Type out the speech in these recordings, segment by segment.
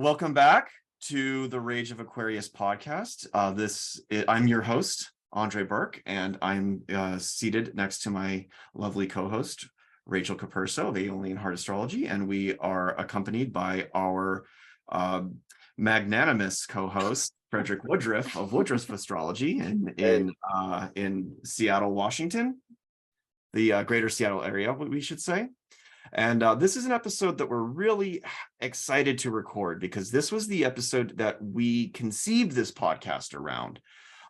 Welcome back to the Rage of Aquarius podcast. I'm your host, Andre Burke, and I'm seated next to my lovely co-host, Rachel Caperso of Alien Heart Astrology, and we are accompanied by our magnanimous co-host, Frederick Woodruff of Woodruff Astrology in Seattle, Washington, the greater Seattle area, we should say. And this is an episode that we're really excited to record because this was the episode that we conceived this podcast around.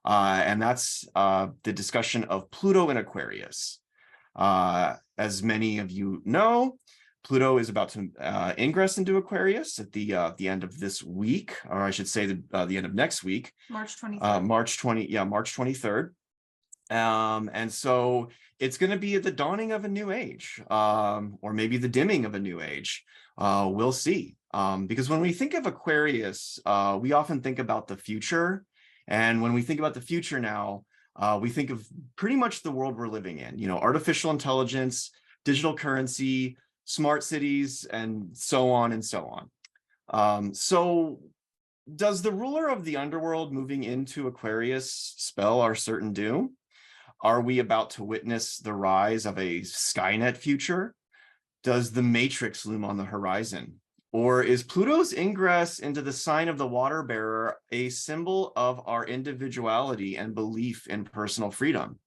And that's the discussion of Pluto in Aquarius. As many of you know, Pluto is about to ingress into Aquarius at the end of this week, or I should say the end of next week. March 23rd. March 23rd. And so it's going to be the dawning of a new age, or maybe the dimming of a new age. We'll see. Because when we think of Aquarius, we often think about the future. And when we think about the future now, we think of pretty much the world we're living in, artificial intelligence, digital currency, smart cities, and so on and so on. So does the ruler of the underworld moving into Aquarius spell our certain doom? Are we about to witness the rise of a Skynet future? Does the Matrix loom on the horizon? Or is Pluto's ingress into the sign of the water bearer a symbol of our individuality and belief in personal freedom?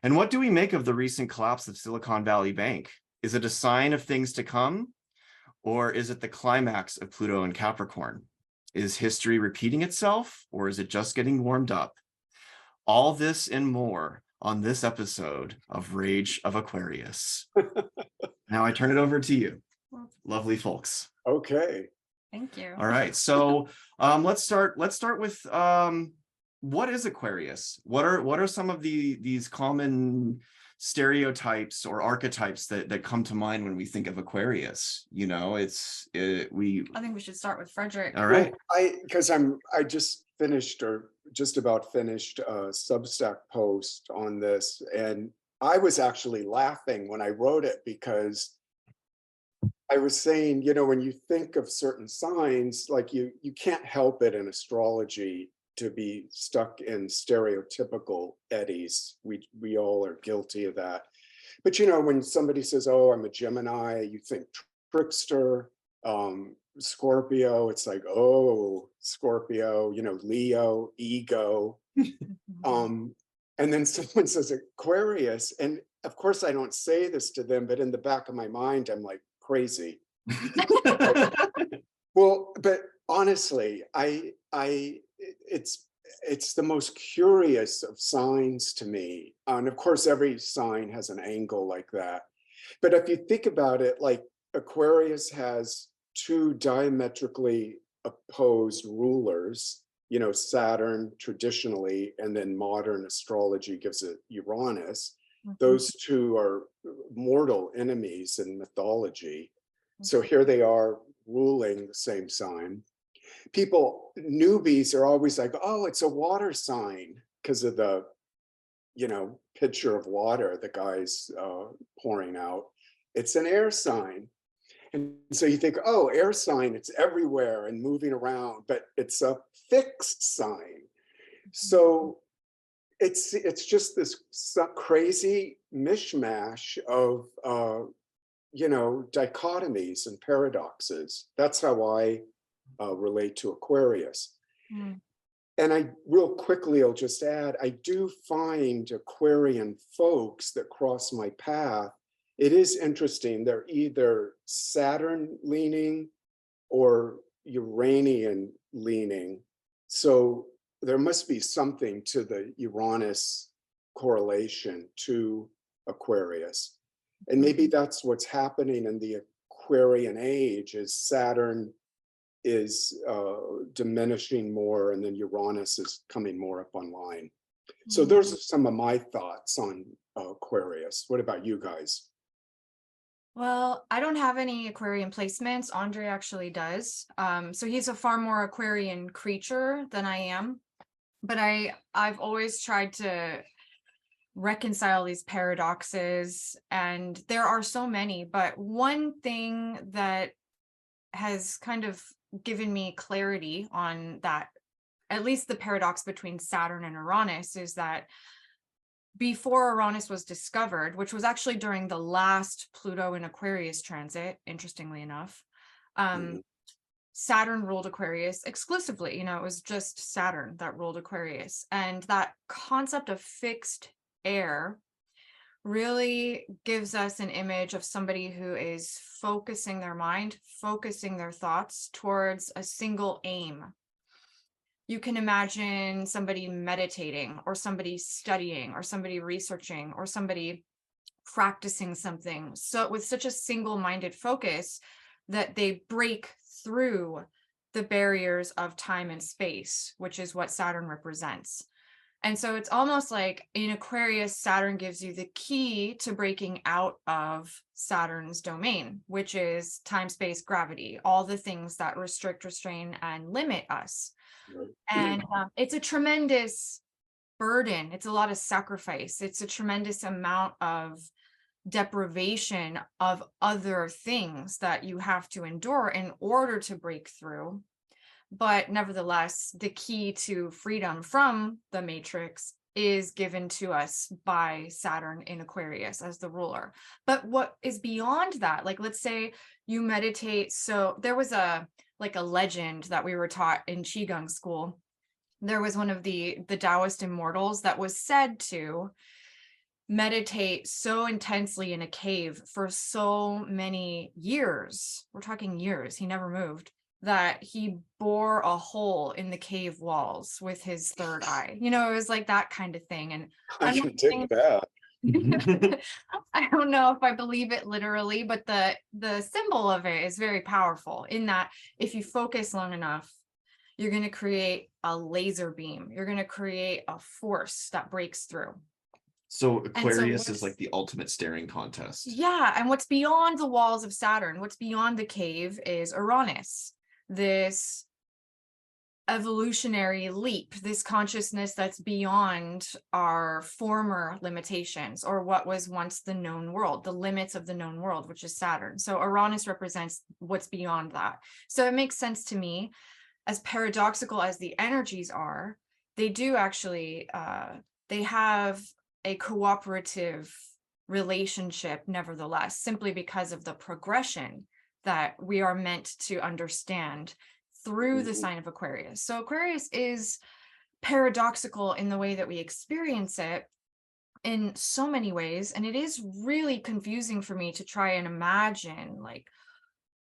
And what do we make of the recent collapse of Silicon Valley Bank? Is it a sign of things to come? Or is it the climax of Pluto in Capricorn? Is history repeating itself, or is it just getting warmed up? All this and more on this episode of Rage of Aquarius. Now I turn it over to you, lovely folks. Okay. Thank you. All right. So let's start with what is Aquarius? What are some of these common stereotypes or archetypes that come to mind when we think of Aquarius? I think we should start with Frederick. All right. Well, I just finished or just about finished a Substack post on this, and I was actually laughing when I wrote it because I was saying, when you think of certain signs, like you can't help it in astrology to be stuck in stereotypical eddies. We all are guilty of that. But when somebody says, "Oh, I'm a Gemini," you think trickster. Scorpio, it's like, oh, Scorpio, Leo, ego. And then someone says Aquarius, and of course I don't say this to them, but in the back of my mind, I'm like, crazy. Well, but honestly, it's the most curious of signs to me. And of course, every sign has an angle like that. But if you think about it, like Aquarius has two diametrically opposed rulers, Saturn traditionally, and then modern astrology gives it Uranus. Mm-hmm. Those two are mortal enemies in mythology. Mm-hmm. So here they are ruling the same sign. Newbies are always like, "Oh, it's a water sign," because of the, pitcher of water the guy's pouring out. It's an air sign. And so you think, oh, air sign, it's everywhere and moving around, but it's a fixed sign. So it's just this crazy mishmash of, dichotomies and paradoxes. That's how I relate to Aquarius. Mm. And real quickly, I'll just add, I do find Aquarian folks that cross my path. It is interesting. They're either Saturn leaning or Uranian leaning. So there must be something to the Uranus correlation to Aquarius. And maybe that's what's happening in the Aquarian age, is Saturn is diminishing more and then Uranus is coming more up online. So those are some of my thoughts on Aquarius. What about you guys? Well, I don't have any Aquarian placements. Andre actually does. So he's a far more Aquarian creature than I am. But I've always tried to reconcile these paradoxes, and there are so many. But one thing that has kind of given me clarity on that. At least the paradox between Saturn and Uranus is that before Uranus was discovered, which was actually during the last Pluto in Aquarius transit, interestingly enough, Mhm. Saturn ruled Aquarius exclusively. You know, it was just Saturn that ruled Aquarius. And that concept of fixed air really gives us an image of somebody who is focusing their mind, focusing their thoughts towards a single aim. You can imagine somebody meditating, or somebody studying, or somebody researching, or somebody practicing something, so with such a single-minded focus that they break through the barriers of time and space, which is what Saturn represents. And so it's almost like in Aquarius, Saturn gives you the key to breaking out of Saturn's domain, which is time, space, gravity, all the things that restrict, restrain, and limit us. Right. And it's a tremendous burden. It's a lot of sacrifice. It's a tremendous amount of deprivation of other things that you have to endure in order to break through. But nevertheless, the key to freedom from the matrix is given to us by Saturn in Aquarius as the ruler. But what is beyond that, like, let's say you meditate. So there was a legend that we were taught in Qigong school. There was one of the Taoist immortals that was said to meditate so intensely in a cave for so many years. We're talking years. He never moved, that he bore a hole in the cave walls with his third eye. You know, it was like that kind of thing. And I I'm can not dig saying- that. I don't know if I believe it literally, but the symbol of it is very powerful in that if you focus long enough, you're going to create a laser beam. You're going to create a force that breaks through. So And so Aquarius is like the ultimate staring contest. yeah, and what's beyond the walls of Saturn, what's beyond the cave is Uranus, this evolutionary leap, this consciousness that's beyond our former limitations, or what was once the known world, the limits of the known world, which is Saturn. So Uranus represents what's beyond that. So it makes sense to me, as paradoxical as the energies are, they do actually, they have a cooperative relationship nevertheless, simply because of the progression that we are meant to understand through the sign of Aquarius. So Aquarius is paradoxical in the way that we experience it in so many ways. And it is really confusing for me to try and imagine, like,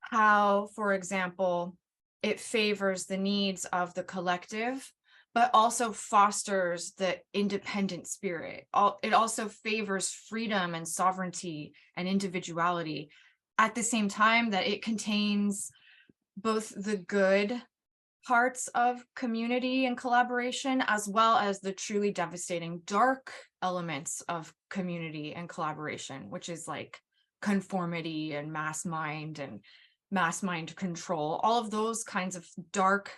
how, for example, it favors the needs of the collective, but also fosters the independent spirit. It also favors freedom and sovereignty and individuality, at the same time that it contains both the good parts of community and collaboration, as well as the truly devastating dark elements of community and collaboration, which is like conformity and mass mind control. All of those kinds of dark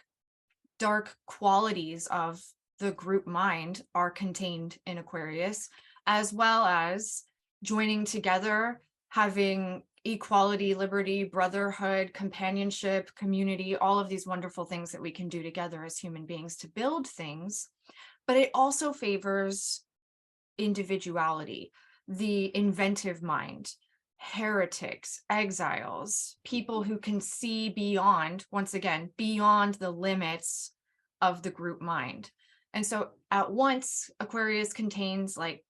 qualities of the group mind are contained in Aquarius, as well as joining together, having equality, liberty, brotherhood, companionship, community, all of these wonderful things that we can do together as human beings to build things. But it also favors individuality, the inventive mind, heretics, exiles, people who can see beyond, once again, beyond the limits of the group mind. And so at once, Aquarius contains like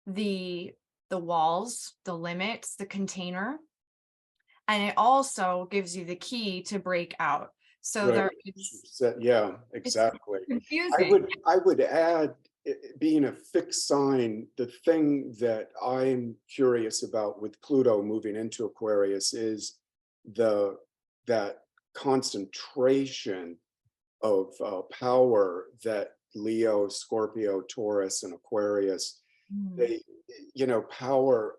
the walls, the limits, the container, and it also gives you the key to break out. So Right. there is, Yeah, exactly. confusing. I would add, being a fixed sign, the thing that I'm curious about with Pluto moving into Aquarius is that concentration of power that Leo, Scorpio, Taurus, and Aquarius, they, power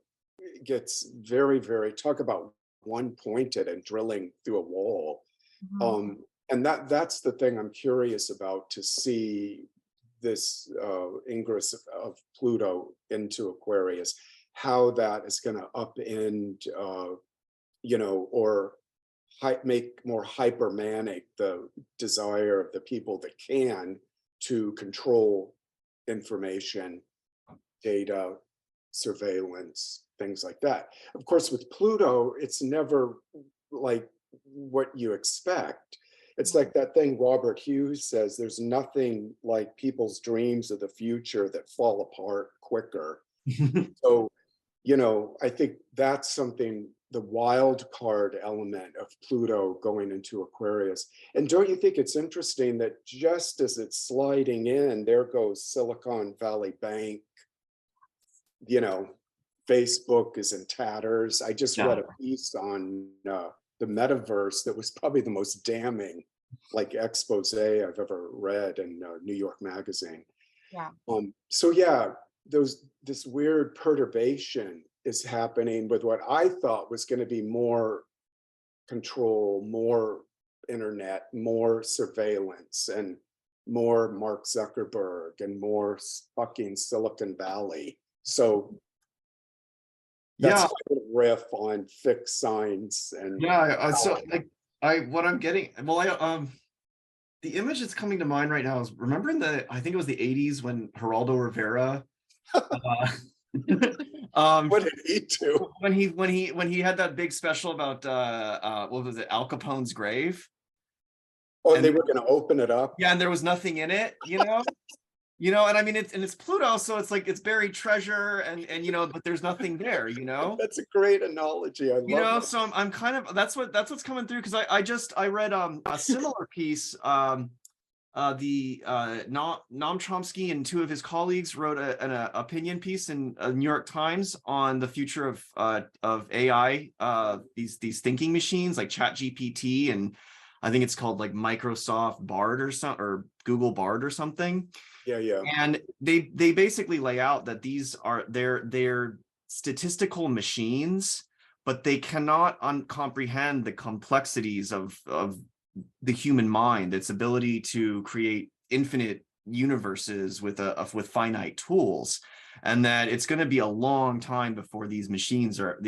gets very, very, talk about one-pointed and drilling through a wall. And that's the thing I'm curious about, to see this ingress of Pluto into Aquarius, how that is going to upend, or make more hypermanic the desire of the people that can to control information, data, surveillance, things like that. Of course, with Pluto, it's never like what you expect. It's like that thing Robert Hughes says, there's nothing like people's dreams of the future that fall apart quicker. So, you know, I think that's something, the wild card element of Pluto going into Aquarius. And don't you think it's interesting that just as it's sliding in, there goes Silicon Valley Bank, you know, Facebook is in tatters. I just read a piece on the metaverse that was probably the most damning, like, expose I've ever read in New York Magazine. Yeah. So yeah, this weird perturbation is happening with what I thought was going to be more control, more internet, more surveillance, and more Mark Zuckerberg, and more fucking Silicon Valley. So that's my riff on fixed signs. And so like what I'm getting, well, the image that's coming to mind right now is, remember I think it was the 80s when Geraldo Rivera what did he do? when he had that big special about what was it, Al Capone's grave? Oh, and they were going to open it up. Yeah, and there was nothing in it, you know. You know, and I mean, it's Pluto, so it's like it's buried treasure, and you know, but there's nothing there, you know. That's a great analogy. I love You know, it. so I'm kind of, that's what's coming through, because I read a similar piece. Noam Chomsky and two of his colleagues wrote an opinion piece in New York Times on the future of AI, these thinking machines like ChatGPT, and I think it's called like Microsoft Bard or something, or Google Bard or something. Yeah. And they basically lay out that they're statistical machines, but they cannot comprehend the complexities of the human mind, its ability to create infinite universes with finite tools, and that it's going to be a long time before these machines are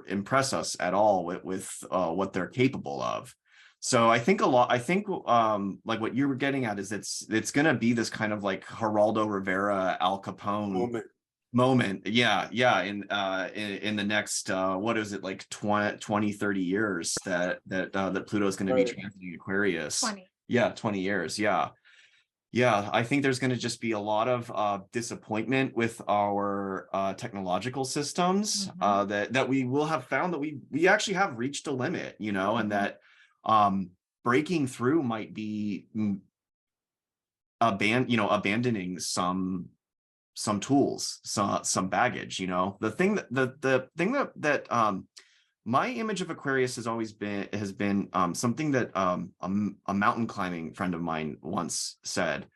impress us at all with what they're capable of. So I think like what you were getting at is it's going to be this kind of like Geraldo Rivera, Al Capone moment. Yeah. In the next, what is it, like 20, 30 years that Pluto is going to be transiting Aquarius. 20. Yeah, 20 years. Yeah. I think there's going to just be a lot of disappointment with our technological systems, that we will have found that we actually have reached a limit, you know, and that breaking through might be abandoning some tools, some baggage, you know. The thing that my image of Aquarius has been something that a mountain climbing friend of mine once said,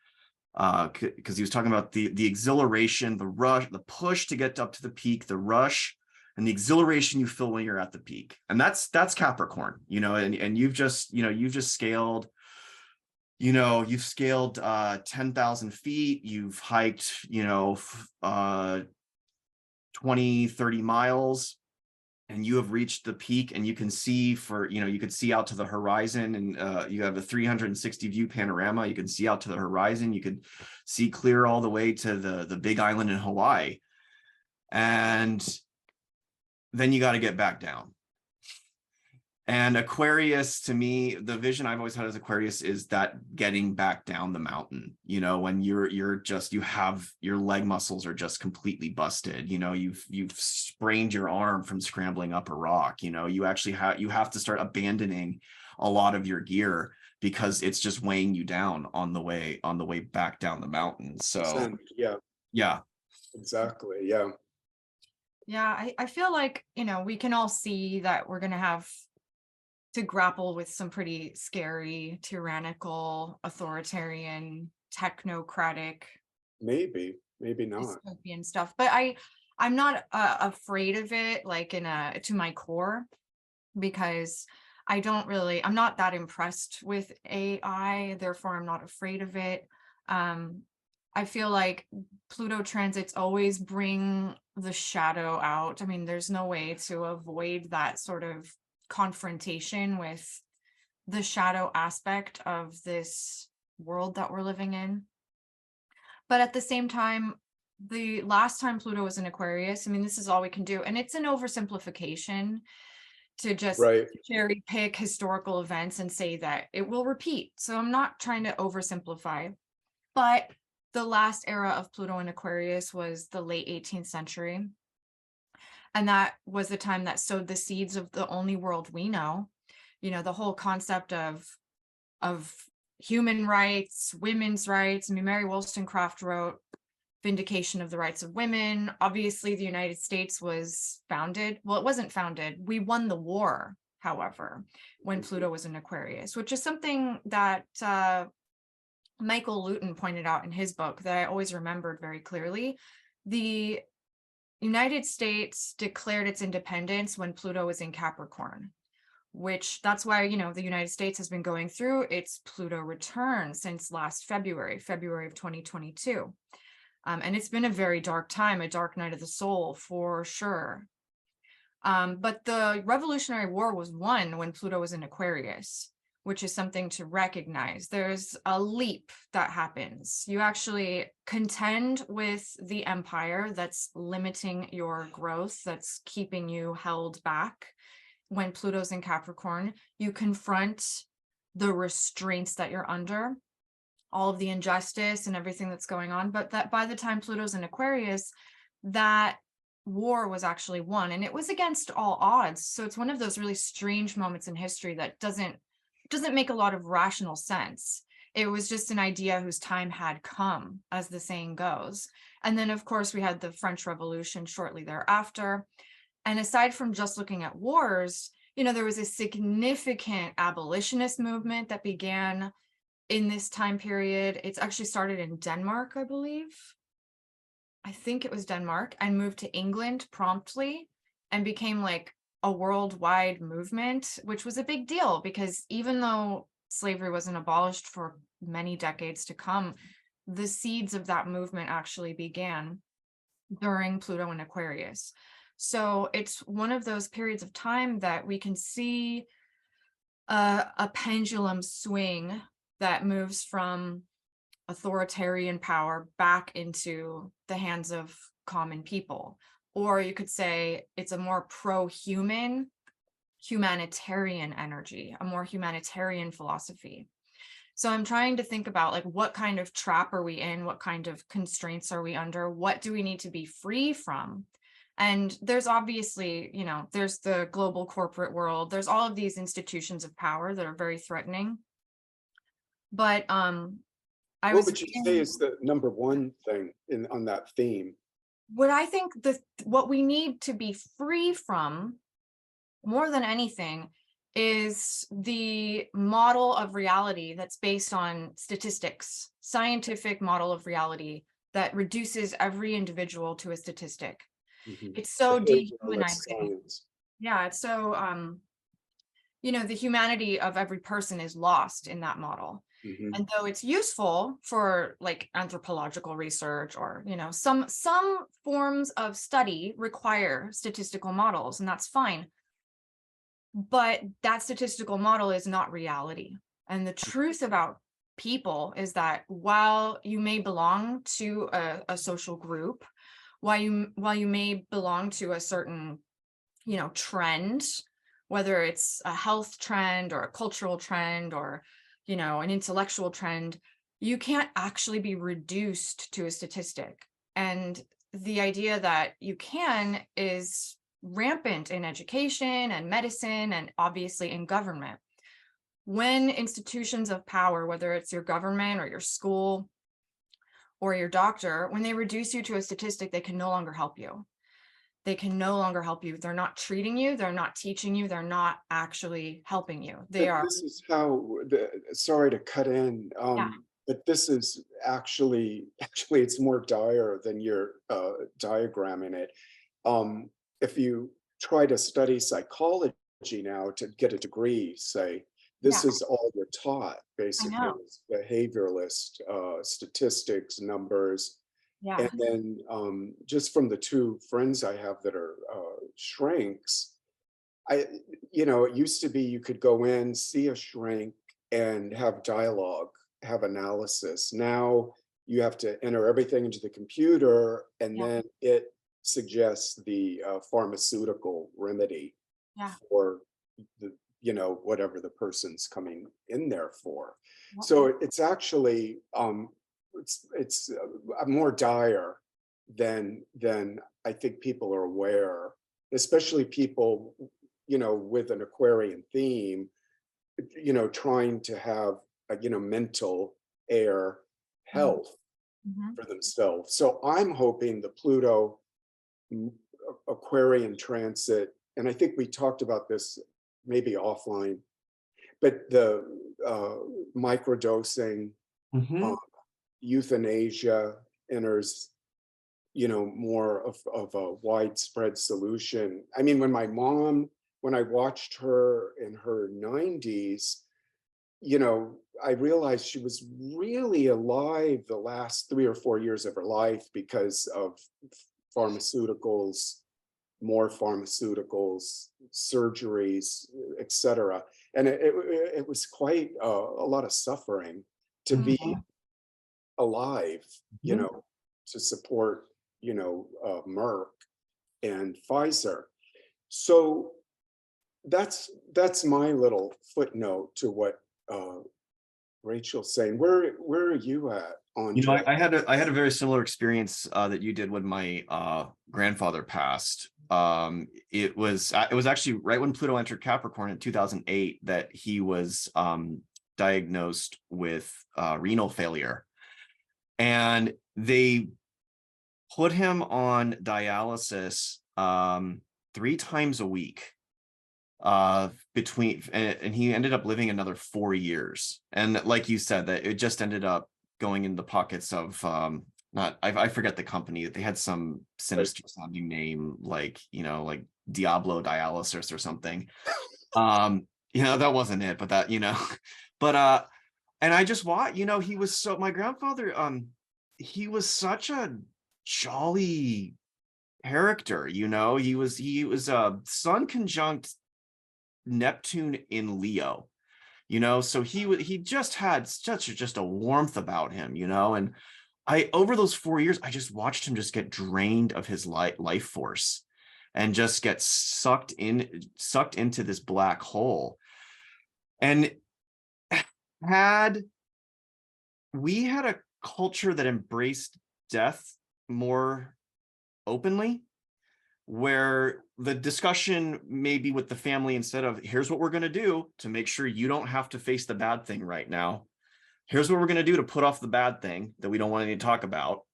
because he was talking about the exhilaration, the rush, the push to get up to the peak, the rush, and the exhilaration you feel when you're at the peak. And that's Capricorn, you know, and you've just scaled, you've scaled 10,000 feet, you've hiked, 20, 30 miles, and you have reached the peak, and you can see you could see out to the horizon, and you have a 360 view panorama. You can see out to the horizon. You could see clear all the way to the big island in Hawaii. And then you got to get back down. And Aquarius, to me, the vision I've always had as Aquarius is that getting back down the mountain, you know, when you have your leg muscles are just completely busted, you know, you've sprained your arm from scrambling up a rock, you know, you actually have to start abandoning a lot of your gear because it's just weighing you down on the way back down the mountain. So yeah, exactly. Yeah, I feel like, we can all see that we're going to have to grapple with some pretty scary, tyrannical, authoritarian, technocratic, maybe not dystopian stuff. But I'm not afraid of it, like to my core, because I'm not that impressed with AI, therefore I'm not afraid of it. I feel like Pluto transits always bring the shadow out. I mean, there's no way to avoid that sort of confrontation with the shadow aspect of this world that we're living in. But at the same time, the last time Pluto was in Aquarius, I mean, this is all we can do. And it's an oversimplification to just Right. cherry pick historical events and say that it will repeat. So I'm not trying to oversimplify, but the last era of Pluto in Aquarius was the late 18th century. And that was the time that sowed the seeds of the only world we know. You know, the whole concept of human rights, women's rights. I mean, Mary Wollstonecraft wrote Vindication of the Rights of Women. Obviously, the United States was founded. Well, it wasn't founded. We won the war, however, when Pluto was in Aquarius, which is something that Michael Luton pointed out in his book that I always remembered very clearly. The United States declared its independence when Pluto was in Capricorn, which that's why, you know, the United States has been going through its Pluto return since last February of 2022. And it's been a very dark time, a dark night of the soul for sure. But the Revolutionary War was won when Pluto was in Aquarius, which is something to recognize. There's a leap that happens. You actually contend with the empire that's limiting your growth, that's keeping you held back. When Pluto's in Capricorn, you confront the restraints that you're under, all of the injustice and everything that's going on. But that by the time Pluto's in Aquarius, that war was actually won, and it was against all odds. So it's one of those really strange moments in history that doesn't make a lot of rational sense. It was just an idea whose time had come, as the saying goes. And then, of course, we had the French Revolution shortly thereafter. And aside from just looking at wars, you know, there was a significant abolitionist movement that began in this time period. It's actually started in Denmark, I believe. I think it was Denmark, and moved to England promptly and became like a worldwide movement, which was a big deal because even though slavery wasn't abolished for many decades to come, the seeds of that movement actually began during Pluto and Aquarius. So it's one of those periods of time that we can see a pendulum swing that moves from authoritarian power back into the hands of common people. Or you could say it's a more pro-human, humanitarian energy, a more humanitarian philosophy. So I'm trying to think about like, what kind of trap are we in? What kind of constraints are we under? What do we need to be free from? And there's obviously, you know, there's the global corporate world. There's all of these institutions of power that are very threatening. But what would you say is the number one thing on that theme? What I think what we need to be free from more than anything is the model of reality that's based on statistics, scientific model of reality that reduces every individual to a statistic. Mm-hmm. It's so Behavioralist dehumanizing. science. Yeah, it's so you know, the humanity of every person is lost in that model. Mm-hmm. And though it's useful for like anthropological research or, you know, some forms of study require statistical models, and that's fine. But that statistical model is not reality. And the truth about people is that while you may belong to a social group, while you may belong to a certain, you know, trend, whether it's a health trend or a cultural trend or, you know, an intellectual trend, you can't actually be reduced to a statistic. And the idea that you can is rampant in education and medicine and obviously in government. When institutions of power, whether it's your government or your school or your doctor, when they reduce you to a statistic, they can no longer help you. They can no longer help you. They're not treating you. They're not teaching you. They're not actually helping you. They are. This is how, sorry to cut in, Yeah. but this is actually it's more dire than your diagram in it. If you try to study psychology now to get a degree, say, this is all you're taught, basically, is behavioralist, statistics, numbers. Yeah. And then just from the two friends I have that are shrinks, it used to be you could go in, see a shrink, and have dialogue, have analysis. Now you have to enter everything into the computer, and Yeah. then it suggests the pharmaceutical remedy Yeah. for the, whatever the person's coming in there for. Well, So it's actually it's more dire than I think people are aware, especially people with an Aquarian theme, trying to have mental air health mhm. for themselves. So I'm hoping the Pluto Aquarian transit, and I think we talked about this maybe offline, but the microdosing, Mhm. euthanasia enters, more of a widespread solution. I mean, when I watched her in her 90s, I realized she was really alive the last 3 or 4 years of her life because of pharmaceuticals, more pharmaceuticals, surgeries, etc. And it was quite a lot of suffering to be Mhm. alive, Mhm. to support, Merck and Pfizer. So that's my little footnote to what Rachel's saying. Where are you at, Andre? I had a very similar experience that you did when my grandfather passed. It was actually right when Pluto entered Capricorn in 2008 that he was diagnosed with renal failure, and they put him on dialysis 3 times a week between, and he ended up living another 4 years. And like you said, that it just ended up going in the pockets of not I forget the company. They had some sinister sounding name, like like Diablo Dialysis or something. That wasn't it, but that but and I just watched, he was so, my grandfather, he was such a jolly character. He was a sun conjunct Neptune in Leo, so he just had such just a warmth about him, and I, over those 4 years, I just watched him just get drained of his life force and just get sucked into this black hole. And had we had a culture that embraced death more openly, where the discussion maybe with the family, instead of here's what we're going to do to make sure you don't have to face the bad thing right now, here's what we're going to do to put off the bad thing that we don't want to talk about,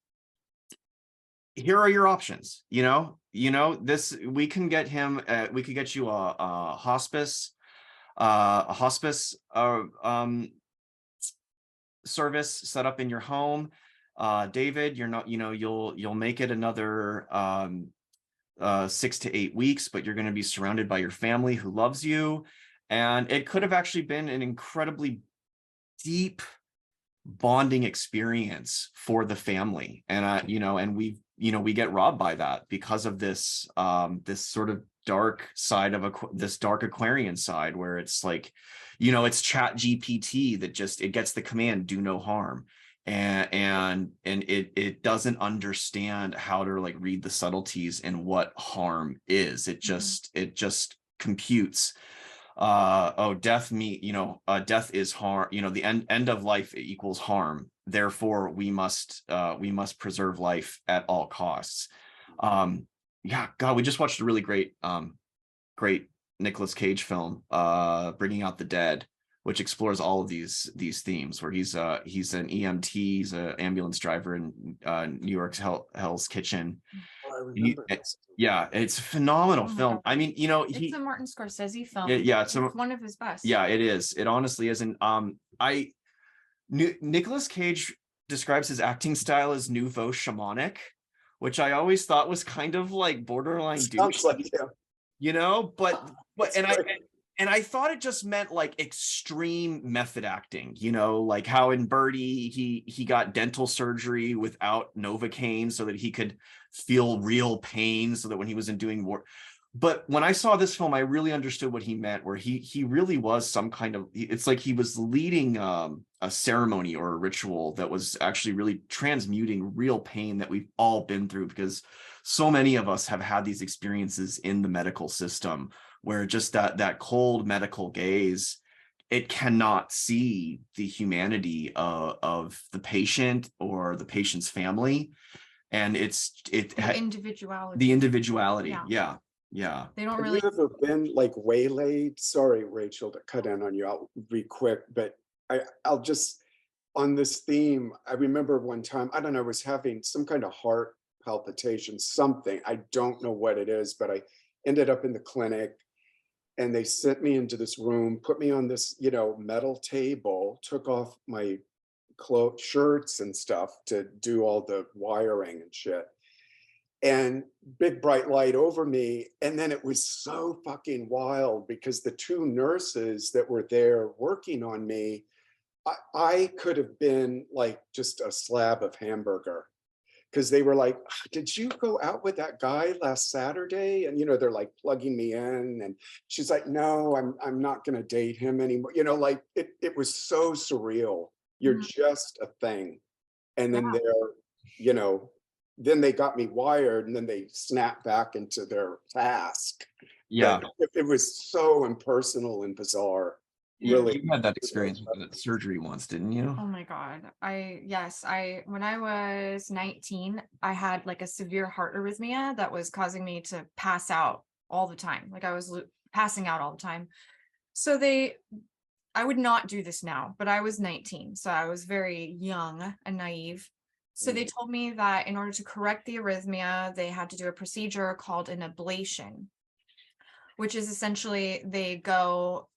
here are your options. This, we can get him, we could get you a hospice service set up in your home. David, you're not, you'll make it another 6 to 8 weeks, but you're going to be surrounded by your family who loves you. And it could have actually been an incredibly deep bonding experience for the family. And and we get robbed by that because of this this sort of dark side of this dark Aquarian side, where it's like, it's Chat GPT that just, it gets the command, do no harm. And it doesn't understand how to like read the subtleties and what harm is. It just computes, death death is harm, the end of life equals harm, therefore we must preserve life at all costs. Yeah, God, we just watched a really great Nicolas Cage film, Bringing Out the Dead, which explores all of these themes, where he's an EMT, he's an ambulance driver in New York's Hell's Kitchen. Oh, I remember this. Yeah, it's a phenomenal Oh my film. God. I mean, It's a Martin Scorsese film. yeah, It's one of his best. yeah, it is. It honestly is. And Nicolas Cage describes his acting style as nouveau shamanic, which I always thought was kind of like borderline Sounds douche, like him. but That's and great. I thought it just meant like extreme method acting, like how in Birdie he got dental surgery without Novocaine so that he could feel real pain, so that when he wasn't doing work. but when I saw this film, I really understood what he meant, where he really was some kind of, it's like he was leading a ceremony or a ritual that was actually really transmuting real pain that we've all been through, because so many of us have had these experiences in the medical system where just that cold medical gaze, it cannot see the humanity of the patient or the patient's family. And The individuality. the individuality. Yeah. Yeah. They don't Have really. you ever been like waylaid? Sorry, Rachel, to cut in on you. I'll be quick, but I'll just, on this theme, I remember one time, I don't know, I was having some kind of heart palpitation, something. I don't know what it is, but I ended up in the clinic and they sent me into this room, put me on this, you know, metal table, took off my clothes, shirts and stuff to do all the wiring and shit. And big bright light over me. And then it was so fucking wild because the two nurses that were there working on me, I could have been like just a slab of hamburger, because they were like, did you go out with that guy last Saturday? And, you know, they're like plugging me in. And she's like, no, I'm not going to date him anymore. You know, like it was so surreal. You're just a thing. And then they're, you know, then they got me wired and then they snapped back into their task. Yeah. But it was so impersonal and bizarre. Really. You had that experience with the surgery once, didn't you? Oh my God. When I was 19, I had like a severe heart arrhythmia that was causing me to pass out all the time. Like I was passing out all the time. So I would not do this now, but I was 19. So I was very young and naive. So they told me that in order to correct the arrhythmia, they had to do a procedure called an ablation, which is essentially they go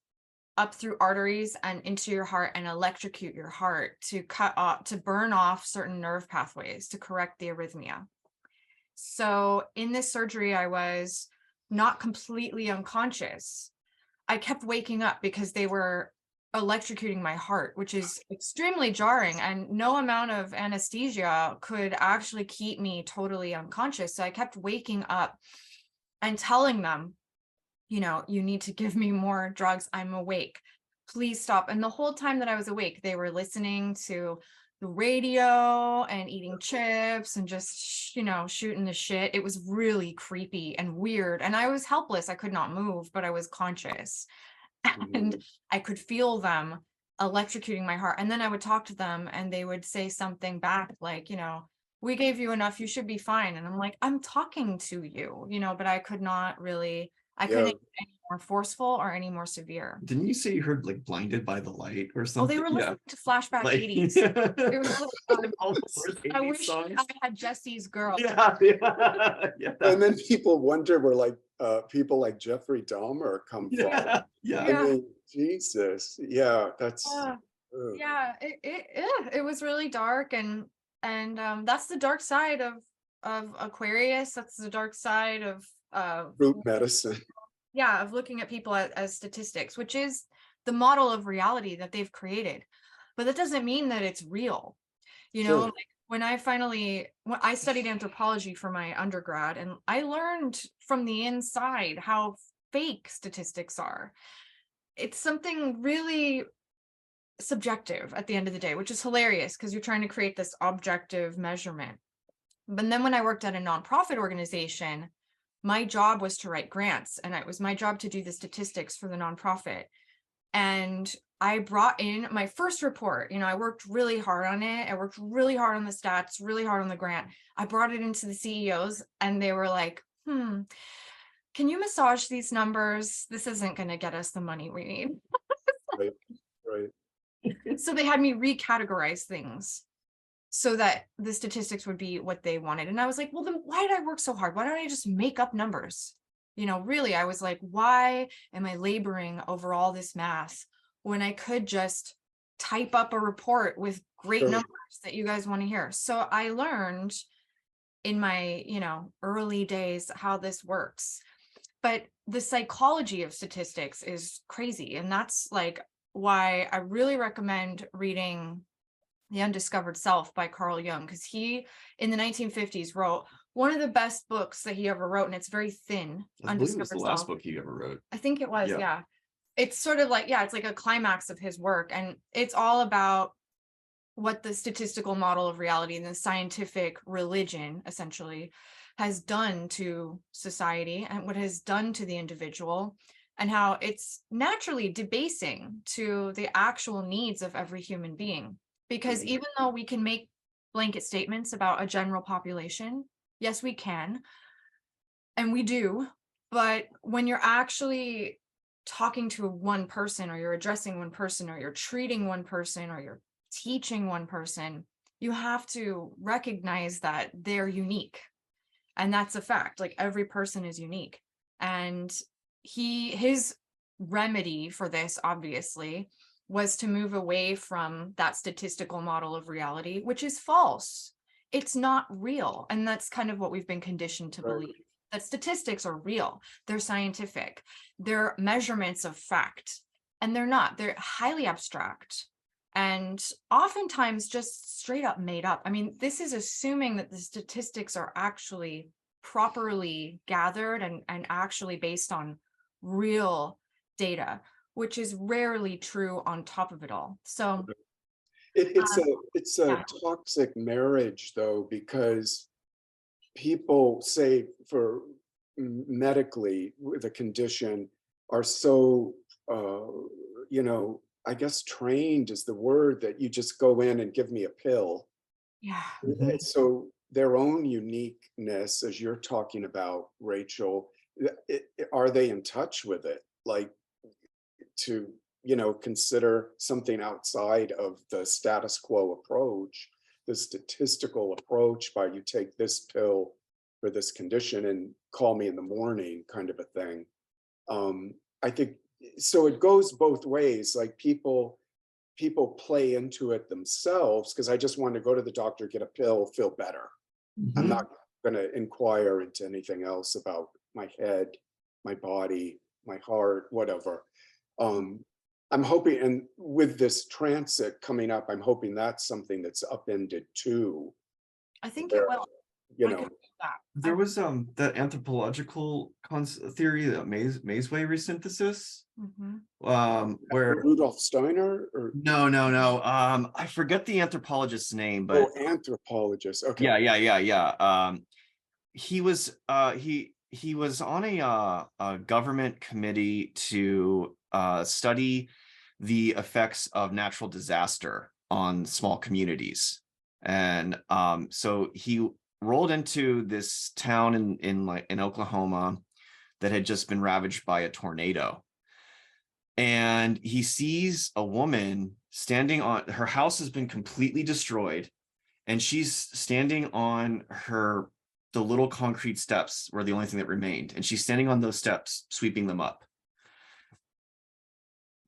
up through arteries and into your heart and electrocute your heart to burn off certain nerve pathways to correct the arrhythmia. So in this surgery, I was not completely unconscious. I kept waking up because they were electrocuting my heart, which is extremely jarring, and no amount of anesthesia could actually keep me totally unconscious. So I kept waking up and telling them, you know, you need to give me more drugs. I'm awake. Please stop. And the whole time that I was awake, they were listening to the radio and eating chips and just, you know, shooting the shit. It was really creepy and weird. And I was helpless. I could not move, but I was conscious. And I could feel them electrocuting my heart. And then I would talk to them and they would say something back like, you know, we gave you enough, you should be fine. And I'm like, I'm talking to you, you know, but I could not really, I couldn't get any more forceful or any more severe. Didn't you say you heard like blinded by the light or Oh, something? they were listening to flashback Like, 80s. It was like, all the worst I 80s wish songs. I had Jesse's Girl. Yeah. And then people wonder where like people like Jeffrey Dahmer come from. I mean, Jesus. Yeah, that's yeah, it was really dark, and that's the dark side of Aquarius. That's the dark side of root medicine. Yeah, of looking at people as statistics, which is the model of reality that they've created. But that doesn't mean that it's real. You know, like when I studied anthropology for my undergrad, and I learned from the inside how fake statistics are. It's something really subjective at the end of the day, which is hilarious because you're trying to create this objective measurement. But then when I worked at a nonprofit organization, my job was to write grants, and it was my job to do the statistics for the nonprofit. And I brought in my first report. You know, I worked really hard on it. I worked really hard on the stats, really hard on the grant. I brought it into the CEOs and they were like, can you massage these numbers? This isn't going to get us the money we need. Right. So they had me recategorize things so that the statistics would be what they wanted. And I was like, well, then why did I work so hard? Why don't I just make up numbers? You know, really, I was like, why am I laboring over all this math when I could just type up a report with great numbers that you guys want to hear? So I learned in my, you know, early days how this works. But the psychology of statistics is crazy. And that's like why I really recommend reading The Undiscovered Self by Carl Jung, because he in the 1950s wrote, one of the best books that he ever wrote, and it's very thin. I believe it was the Undiscovered last Self. book he ever wrote. I think it was, Yeah. yeah. It's sort of like, yeah, it's like a climax of his work, and it's all about what the statistical model of reality and the scientific religion essentially has done to society and what has done to the individual, and how it's naturally debasing to the actual needs of every human being. Because even though we can make blanket statements about a general population, yes, we can, and we do, but when you're actually talking to one person, or you're addressing one person, or you're treating one person, or you're teaching one person, you have to recognize that they're unique. And that's a fact. Like, every person is unique. And his remedy for this, obviously, was to move away from that statistical model of reality, which is false. It's not real. And that's kind of what we've been conditioned to believe, that statistics are real. They're scientific. They're measurements of fact. And they're not. They're highly abstract and oftentimes just straight up made up. I mean, this is assuming that the statistics are actually properly gathered and actually based on real data, which is rarely true on top of it all. So It's a yeah. toxic marriage, though, because people say medically with a condition are so, I guess trained is the word, that you just go in and give me a pill. Yeah. So their own uniqueness, as you're talking about, Rachel, are they in touch with it? Like, to, consider something outside of the status quo approach, the statistical approach, by you take this pill for this condition and call me in the morning kind of a thing. I think so. It goes both ways. Like, people play into it themselves, because I just want to go to the doctor, get a pill, feel better. I'm not going to inquire into anything else about my head, my body, my heart, whatever. I'm hoping, and with this transit coming up, I'm hoping that's something that's upended too. I think it will. You I know, could believe that. There was that anthropological theory, that Maze-Way resynthesis, where Rudolf Steiner, or no, I forget the anthropologist's name, but anthropologist. Okay. yeah. He was he was on a government committee to study the effects of natural disaster on small communities, and so he rolled into this town in Oklahoma that had just been ravaged by a tornado, and he sees a woman standing on, her house has been completely destroyed, and she's standing on the little concrete steps were the only thing that remained, and she's standing on those steps sweeping them up.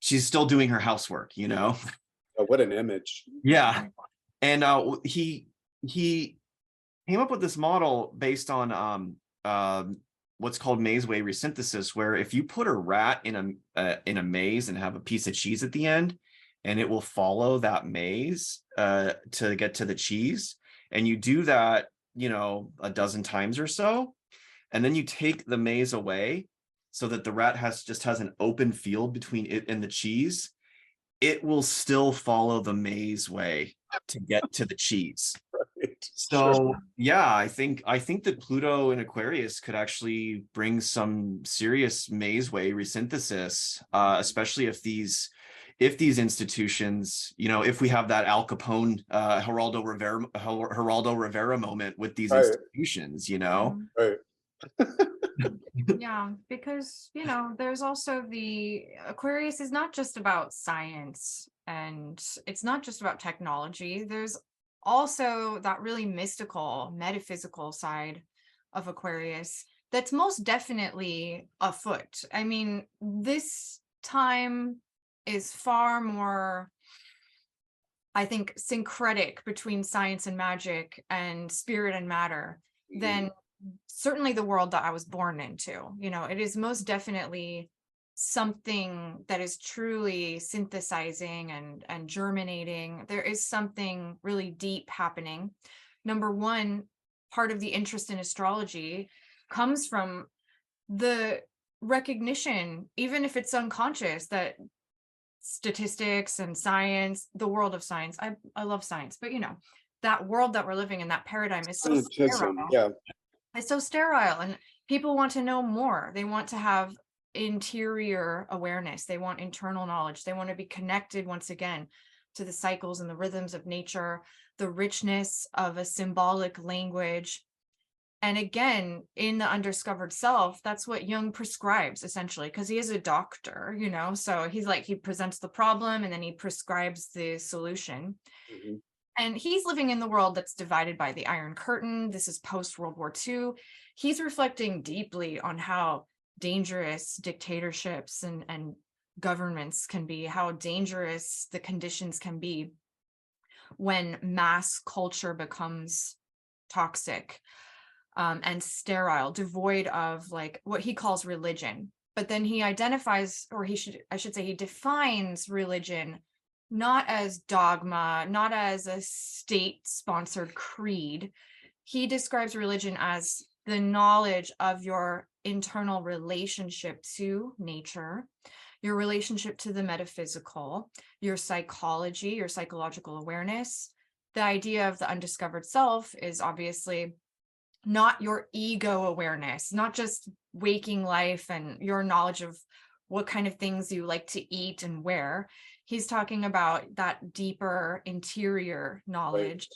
She's still doing her housework, Oh, what an image. Yeah. And he came up with this model based on what's called Maze-Way resynthesis, where if you put a rat in a maze and have a piece of cheese at the end, and it will follow that maze to get to the cheese, and you do that, a dozen times or so, and then you take the maze away so that the rat just has an open field between it and the cheese, it will still follow the maze way to get to the cheese. Right. So Sure. yeah, I think that Pluto in Aquarius could actually bring some serious maze-way resynthesis, especially if these institutions, if we have that Al Capone, Geraldo Rivera moment with these Right. institutions, Right. Yeah, because, there's also the Aquarius is not just about science, and it's not just about technology. There's also that really mystical, metaphysical side of Aquarius that's most definitely afoot. I mean, this time is far more, I think, syncretic between science and magic and spirit and matter than certainly the world that I was born into. It is most definitely something that is truly synthesizing and germinating. There is something really deep happening. Number one, part of the interest in astrology comes from the recognition, even if it's unconscious, that statistics and science, the world of science, I love science, but you know, that world that we're living in, that paradigm is so Scientism, sterile. yeah. It's so sterile, and people want to know more. They want to have interior awareness. They want internal knowledge. They want to be connected once again to the cycles and the rhythms of nature, the richness of a symbolic language. And again, in the undiscovered self, that's what Jung prescribes essentially, because he is a doctor, you know, so he's like, he presents the problem and then he prescribes the solution. Mhm. And he's living in the world that's divided by the Iron Curtain. This is post World War II. He's reflecting deeply on how dangerous dictatorships and governments can be, how dangerous the conditions can be when mass culture becomes toxic and sterile, devoid of like what he calls religion. But then he identifies, or I should say, he defines religion not as dogma, not as a state-sponsored creed. He describes religion as the knowledge of your internal relationship to nature, your relationship to the metaphysical, your psychology, your psychological awareness. The idea of the undiscovered self is obviously not your ego awareness, not just waking life and your knowledge of what kind of things you like to eat and where. He's talking about that deeper interior knowledge.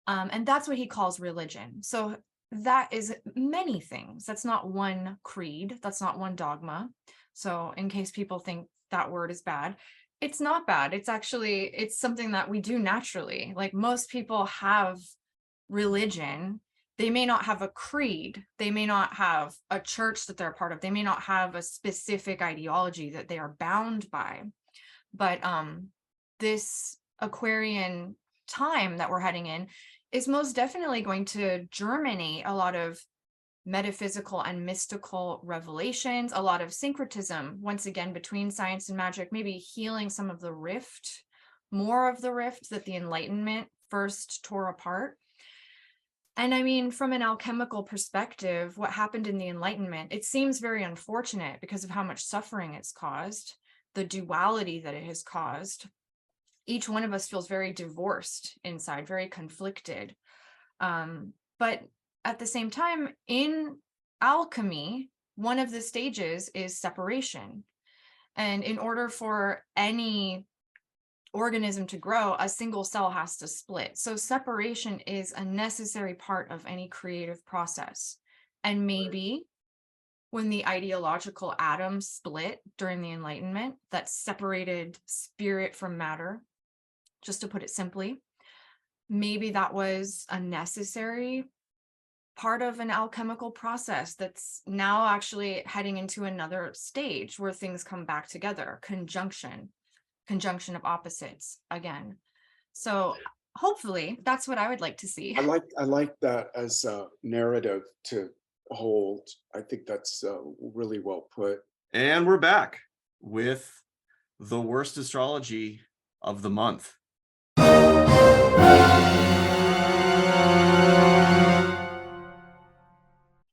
And that's what he calls religion. So that is many things. That's not one creed. That's not one dogma. So in case people think that word is bad, it's not bad. It's actually, it's something that we do naturally. Like most people have religion. They may not have a creed. They may not have a church that they're a part of. They may not have a specific ideology that they are bound by. But this Aquarian time that we're heading in is most definitely going to germinate a lot of metaphysical and mystical revelations, a lot of syncretism, once again, between science and magic, maybe healing some of the rift, more of the rift that the Enlightenment first tore apart. And I mean, from an alchemical perspective, what happened in the Enlightenment, it seems very unfortunate because of how much suffering it's caused, the duality that it has caused. Each one of us feels very divorced inside, very conflicted. But at the same time, in alchemy, one of the stages is separation. And in order for any organism to grow, a single cell has to split. So separation is a necessary part of any creative process. And maybe when the ideological atom split during the Enlightenment, that separated spirit from matter, just to put it simply, maybe that was a necessary part of an alchemical process that's now actually heading into another stage where things come back together, conjunction of opposites again. So hopefully that's what I would like to see. I like that as a narrative to hold. I think that's really well put. And we're back with the worst astrology of the month.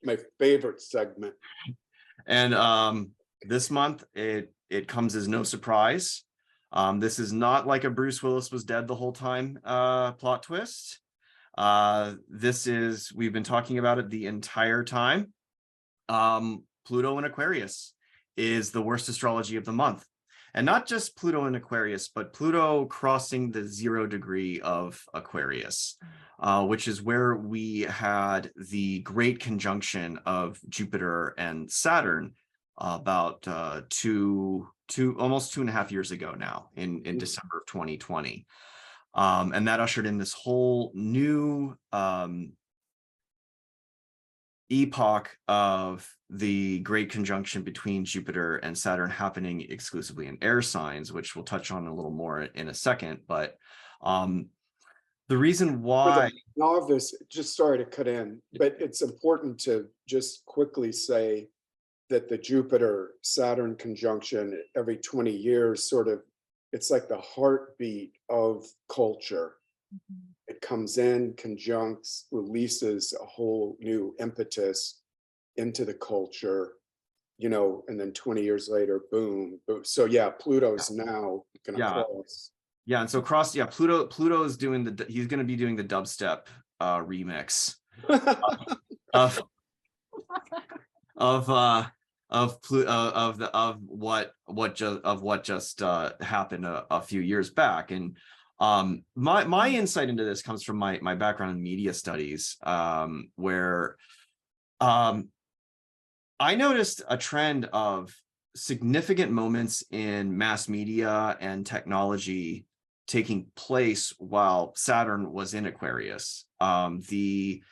My favorite segment. And this month it comes as no surprise. This is not like a Bruce Willis was dead the whole time plot twist. We've been talking about it the entire time. Pluto in Aquarius is the worst astrology of the month. And not just Pluto in Aquarius, but Pluto crossing the 0 degree of Aquarius, which is where we had the great conjunction of Jupiter and Saturn about almost 2.5 years ago now in December of 2020. And that ushered in this whole new epoch of the great conjunction between Jupiter and Saturn happening exclusively in air signs, which we'll touch on a little more in a second. But the reason why— For the novice, just sorry to cut in, but it's important to just quickly say that the Jupiter-Saturn conjunction every 20 years it's like the heartbeat of culture. It it comes in, conjuncts, releases a whole new impetus into the culture, you know, and then 20 years later, boom, boom. So yeah, Pluto's now gonna Yeah. cross. Yeah, and so Pluto is doing he's going to be doing the dubstep remix of of what just happened a few years back. And my insight into this comes from my background in media studies, where I noticed a trend of significant moments in mass media and technology taking place while Saturn was in Aquarius. The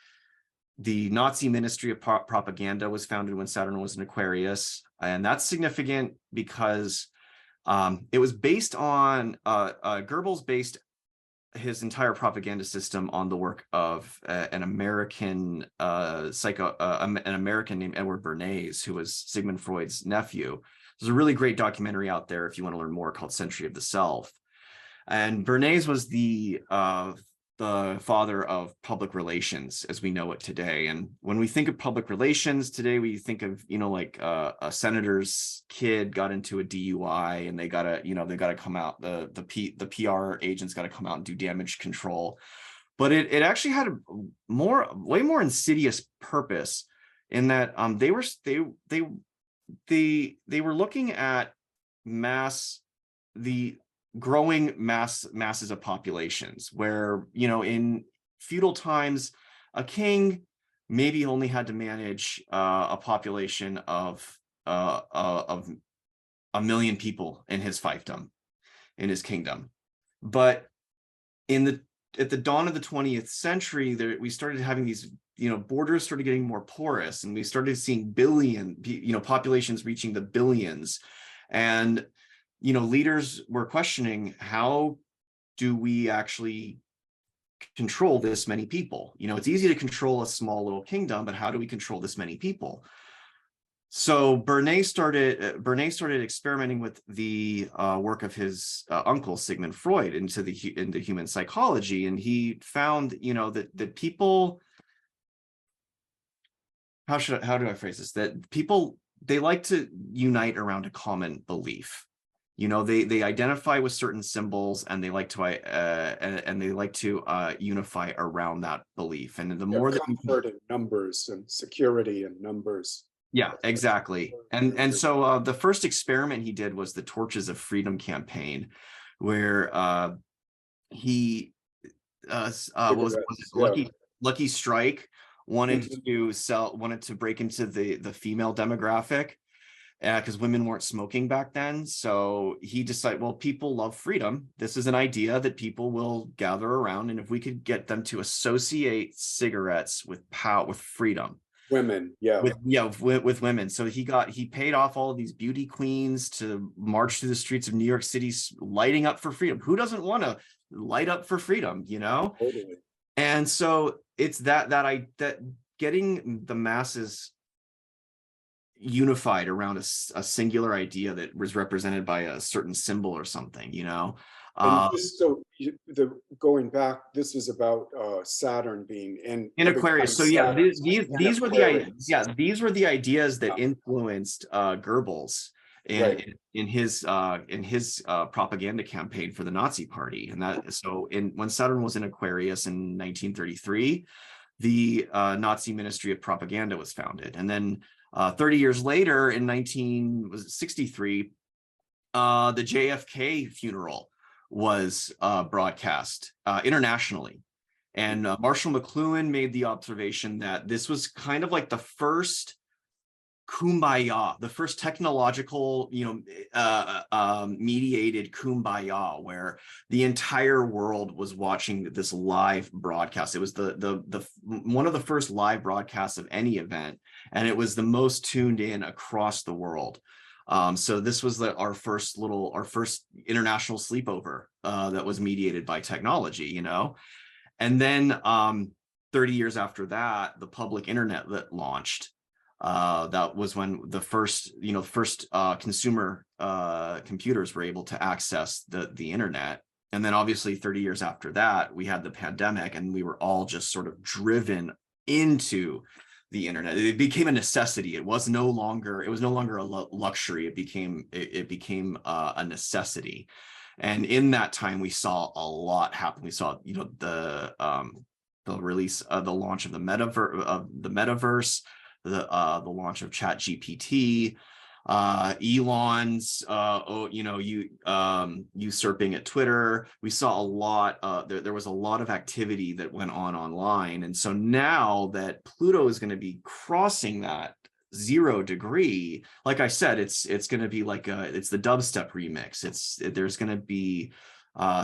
Nazi Ministry of Propaganda was founded when Saturn was in Aquarius, and that's significant because it was based on Goebbels based his entire propaganda system on the work of an American an American named Edward Bernays, who was Sigmund Freud's nephew. There's a really great documentary out there if you want to learn more, called Century of the Self. And Bernays was the father of public relations as we know it today. And when we think of public relations today, we think of, you know, like a senator's kid got into a DUI and they gotta come out, the PR agents got to come out and do damage control. But it actually had a way more insidious purpose, in that they were looking at the growing masses of populations, where, you know, in feudal times, a king maybe only had to manage a population of 1 million people in his fiefdom, in his kingdom. But at the dawn of the 20th century, we started having these, you know, borders started getting more porous, and we started seeing populations reaching the billions. And, you know, leaders were questioning, how do we actually control this many people? You know, it's easy to control a small little kingdom, but how do we control this many people? So Bernays started experimenting with the work of his uncle Sigmund Freud into human psychology, and he found, you know, that people, how do I phrase this? That people, they like to unite around a common belief. You know, they identify with certain symbols, and they like to unify around that belief. And the more that comfort in numbers and security in numbers. yeah, exactly. And so the first experiment he did was the Torches of Freedom campaign, where he what was it? Lucky Strike wanted to break into the female demographic, because women weren't smoking back then. So he decided, well, people love freedom. This is an idea that people will gather around, and if we could get them to associate cigarettes with power, with freedom. Women, with women. So he paid off all of these beauty queens to march through the streets of New York City, lighting up for freedom. Who doesn't want to light up for freedom, you know? Totally. And so it's that getting the masses unified around a singular idea that was represented by a certain symbol or something, you know. And just so going back, this is about Saturn being in Aquarius. So yeah, these were the ideas. Yeah, these were the ideas that influenced Goebbels in his propaganda campaign for the Nazi Party. And that, so when Saturn was in Aquarius in 1933, the Nazi Ministry of Propaganda was founded. And then 30 years later, in 1963, the JFK funeral was broadcast internationally. And Marshall McLuhan made the observation that this was kind of like the first kumbaya, the first technological, mediated kumbaya, where the entire world was watching this live broadcast. It was the one of the first live broadcasts of any event, and it was the most tuned in across the world. So this was our first international sleepover that was mediated by technology, you know. And then 30 years after that, the public internet that launched. That was when the first consumer computers were able to access the internet. And then obviously 30 years after that, we had the pandemic, and we were all just sort of driven into the internet. It became a necessity. It was no longer a luxury. It became a necessity. And in that time, we saw a lot happen. We saw, the release of the launch of the metaverse, the launch of ChatGPT, Elon's usurping at Twitter. We saw a lot. There was a lot of activity that went on online, and so now that Pluto is going to be crossing that 0 degree, like I said, it's going to be like it's the dubstep remix. There's going to be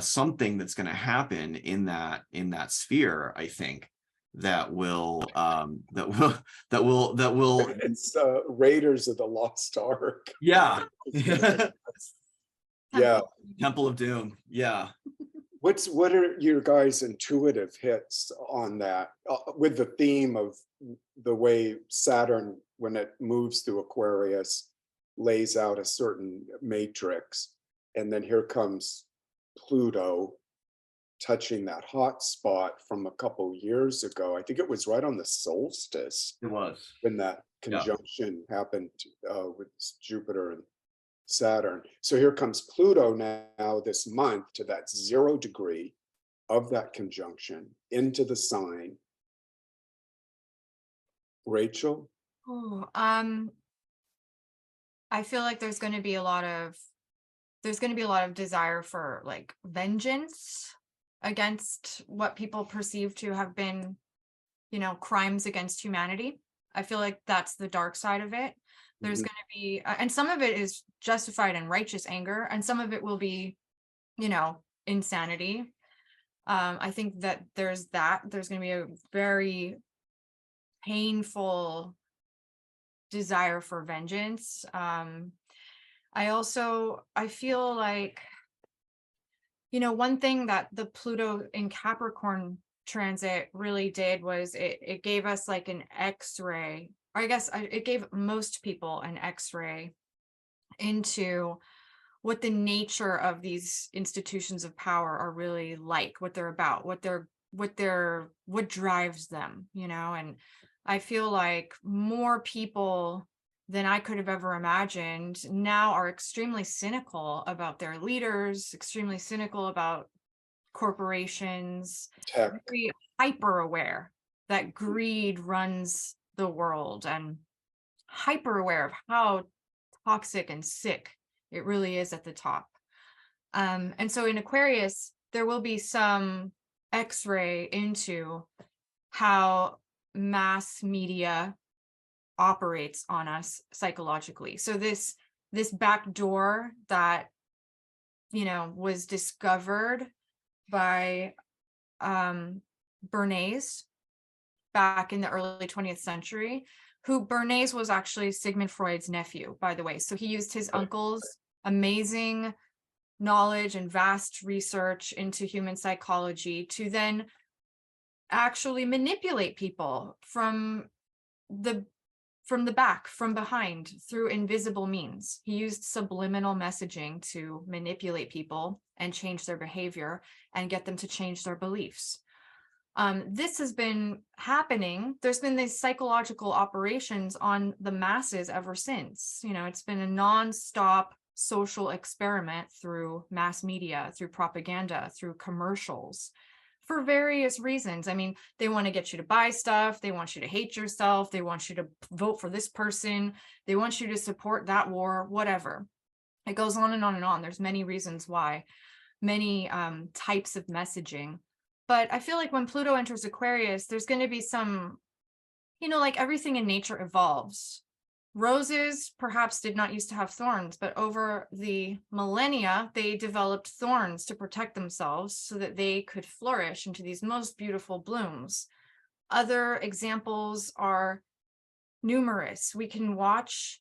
something that's going to happen in that sphere, I think, that will It's Raiders of the Lost Ark. yeah. Yeah. Temple of Doom. Yeah. What are your guys' intuitive hits on that, with the theme of the way Saturn, when it moves through Aquarius, lays out a certain matrix, and then here comes Pluto touching that hot spot from a couple years ago. I think it was right on the solstice It was. when that conjunction happened with Jupiter and Saturn. So here comes Pluto now this month to that 0 degree of that conjunction into the sign. Rachel? Oh, I feel like there's going to be a lot of desire for like vengeance against what people perceive to have been, crimes against humanity. I feel like that's the dark side of it. There's going to be, and some of it is justified and righteous anger, and some of it will be, insanity. I think that there's going to be a very painful desire for vengeance. I feel like, one thing that the Pluto in Capricorn transit really did was it gave us like an X-ray, or I guess it gave most people an X-ray into what the nature of these institutions of power are really like, what they're about, what drives them, and I feel like more people than I could have ever imagined now are extremely cynical about their leaders, extremely cynical about corporations, very hyper aware that greed runs the world, and hyper aware of how toxic and sick it really is at the top. And so in Aquarius, there will be some X-ray into how mass media operates on us psychologically. So this back door that was discovered by Bernays back in the early 20th century, who Bernays was actually Sigmund Freud's nephew, by the way. So he used his uncle's amazing knowledge and vast research into human psychology to then actually manipulate people from the back, from behind, through invisible means. He used subliminal messaging to manipulate people and change their behavior and get them to change their beliefs. This has been happening. There's been these psychological operations on the masses ever since. It's been a non-stop social experiment through mass media, through propaganda, through commercials, for various reasons. I mean, they want to get you to buy stuff. They want you to hate yourself. They want you to vote for this person. They want you to support that war, whatever. It goes on and on and on. There's many reasons why, many types of messaging. But I feel like when Pluto enters Aquarius, there's going to be some, like everything in nature evolves. Roses perhaps did not used to have thorns, but over the millennia, they developed thorns to protect themselves so that they could flourish into these most beautiful blooms. Other examples are numerous. We can watch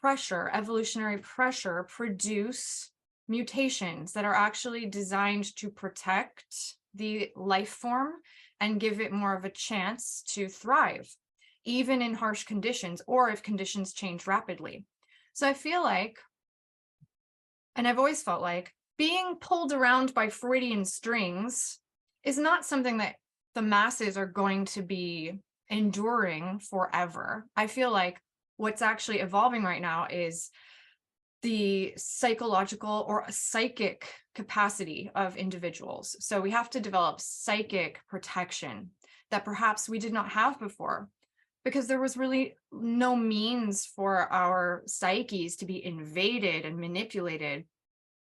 evolutionary pressure, produce mutations that are actually designed to protect the life form and give it more of a chance to thrive, even in harsh conditions, or if conditions change rapidly. So I feel like, and I've always felt like, being pulled around by Freudian strings is not something that the masses are going to be enduring forever. I feel like what's actually evolving right now is the psychological or psychic capacity of individuals. So we have to develop psychic protection that perhaps we did not have before, because there was really no means for our psyches to be invaded and manipulated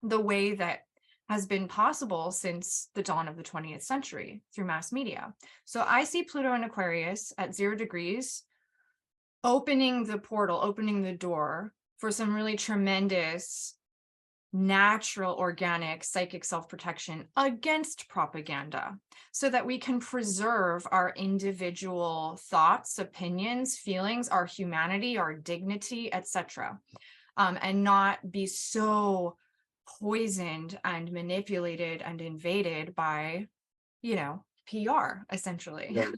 the way that has been possible since the dawn of the 20th century through mass media. So I see Pluto in Aquarius at 0 degrees, opening the portal, opening the door for some really tremendous natural, organic, psychic self-protection against propaganda, so that we can preserve our individual thoughts, opinions, feelings, our humanity, our dignity, etc., and not be so poisoned and manipulated and invaded by, PR, essentially. Yeah.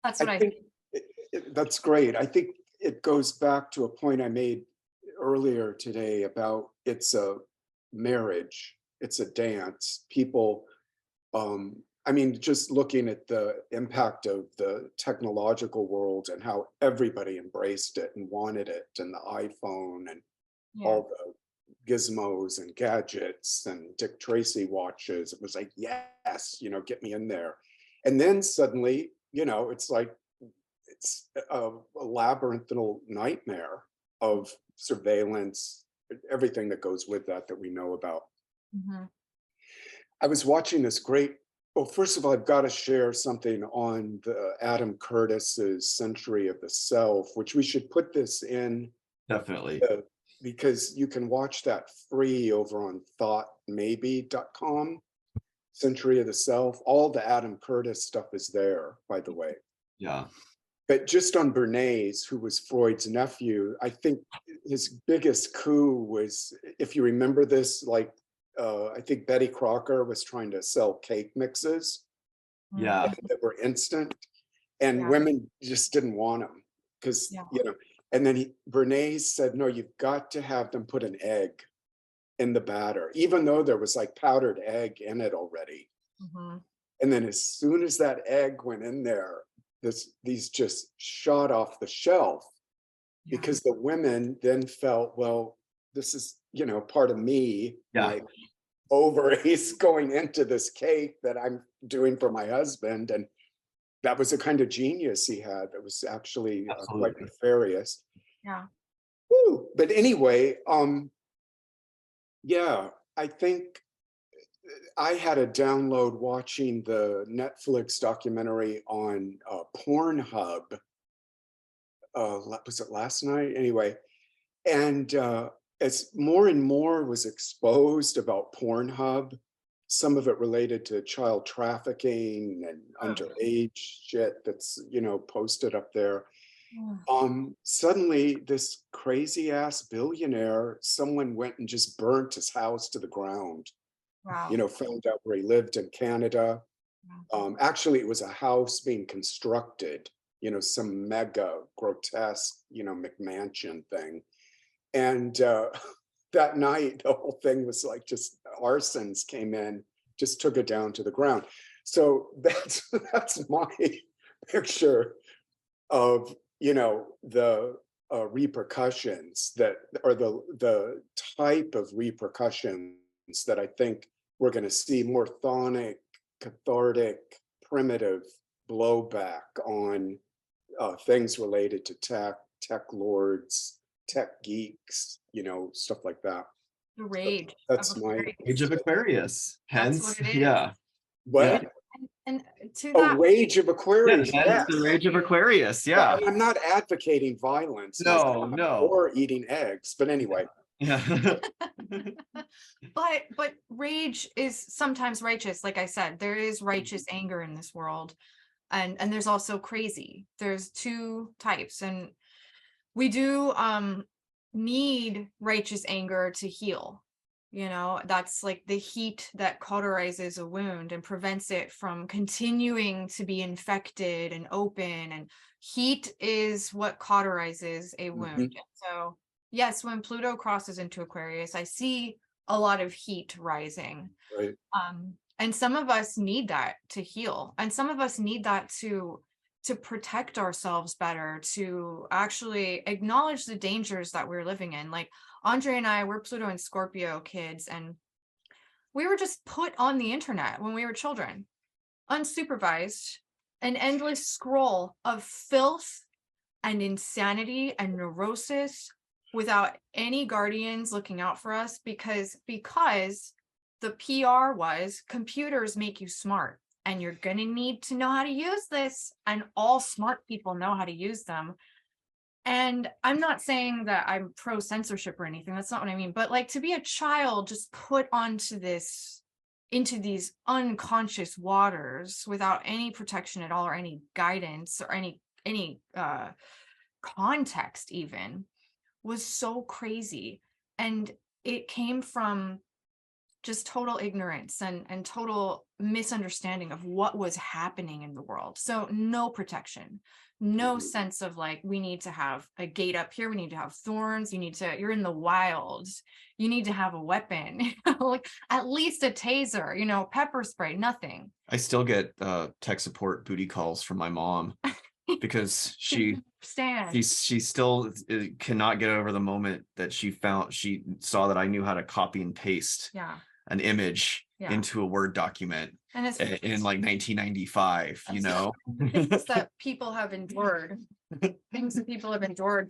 That's what I think that's great. I think it goes back to a point I made earlier today about it's a marriage, it's a dance. People, I mean, just looking at the impact of the technological world and how everybody embraced it and wanted it, and the iPhone and all the gizmos and gadgets and Dick Tracy watches. It was like, yes, get me in there. And then suddenly, it's like, it's a labyrinthal nightmare of surveillance, everything that goes with that we know about. Mm-hmm. I was watching this great, well, first of all, I've got to share something on the Adam Curtis's Century of the Self, which we should put this in. Definitely. Because you can watch that free over on thoughtmaybe.com. Century of the Self. All the Adam Curtis stuff is there, by the way. Yeah. But just on Bernays, who was Freud's nephew, I think his biggest coup was, if you remember this, like, I think Betty Crocker was trying to sell cake mixes Yeah. that were instant, and women just didn't want them because, and then Bernays said, no, you've got to have them put an egg in the batter, even though there was like powdered egg in it already. Mm-hmm. And then as soon as that egg went in there, these just shot off the shelf, because the women then felt, well, this is, part of me, my ovaries going into this cake that I'm doing for my husband. And that was a kind of genius he had. That was actually quite nefarious. Yeah. Woo. But anyway, I think I had a download watching the Netflix documentary on Pornhub. Was it last night? Anyway, and as more and more was exposed about Pornhub, some of it related to child trafficking and underage shit that's, posted up there. Suddenly this crazy ass billionaire, someone went and just burnt his house to the ground. Wow. Found out where he lived in Canada. Actually, it was a house being constructed, some mega grotesque, McMansion thing. And that night, the whole thing was like just arsons came in, just took it down to the ground. So that's my picture of, the repercussions that, or the type of repercussions that I think we're going to see: more chthonic, cathartic, primitive blowback on things related to tech lords, tech geeks, stuff like that. The rage. That's my Rage of Aquarius. That's Hence, what it is. What? Yeah. And to that, Rage of Aquarius. Hence the Rage of Aquarius. Yeah. I'm not advocating violence. No. Or eating eggs, but anyway. Yeah. but rage is sometimes righteous. Like I said, there is righteous anger in this world, and there's also crazy. There's two types, and we do need righteous anger to heal. That's like the heat that cauterizes a wound and prevents it from continuing to be infected and open. And heat is what cauterizes a wound. So yes, when Pluto crosses into Aquarius, I see a lot of heat rising. Right. And some of us need that to heal, and some of us need that to protect ourselves better, to actually acknowledge the dangers that we're living in. Like Andre and I, we're Pluto and Scorpio kids, and we were just put on the internet when we were children, unsupervised, an endless scroll of filth and insanity and neurosis without any guardians looking out for us, because the PR was computers make you smart and you're going to need to know how to use this, and all smart people know how to use them. And I'm not saying that I'm pro censorship or anything, that's not what I mean, but like, to be a child just put onto into these unconscious waters without any protection at all, or any guidance, or any context even, was so crazy. And it came from just total ignorance and total misunderstanding of what was happening in the world. So no protection, no sense of like, we need to have a gate up here, we need to have thorns, you're in the wilds, you need to have a weapon, like at least a taser, pepper spray, nothing. I still get tech support booty calls from my mom because she still cannot get over the moment that she saw that I knew how to copy and paste an image into a Word document, and it's in like 1995, things that people have endured,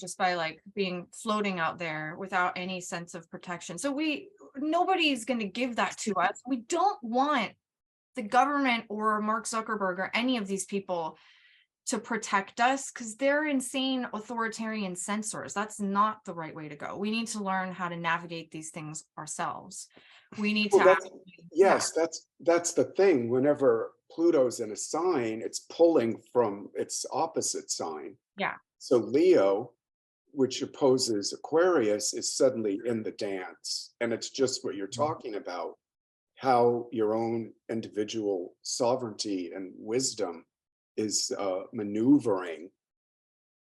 just by like being floating out there without any sense of protection. So nobody's going to give that to us. We don't want the government or Mark Zuckerberg or any of these people to protect us, because they're insane authoritarian censors. That's not the right way to go. We need to learn how to navigate these things ourselves. We need to that's the thing. Whenever Pluto's in a sign, it's pulling from its opposite sign. So Leo, which opposes Aquarius, is suddenly in the dance. And it's just what you're talking about, how your own individual sovereignty and wisdom is maneuvering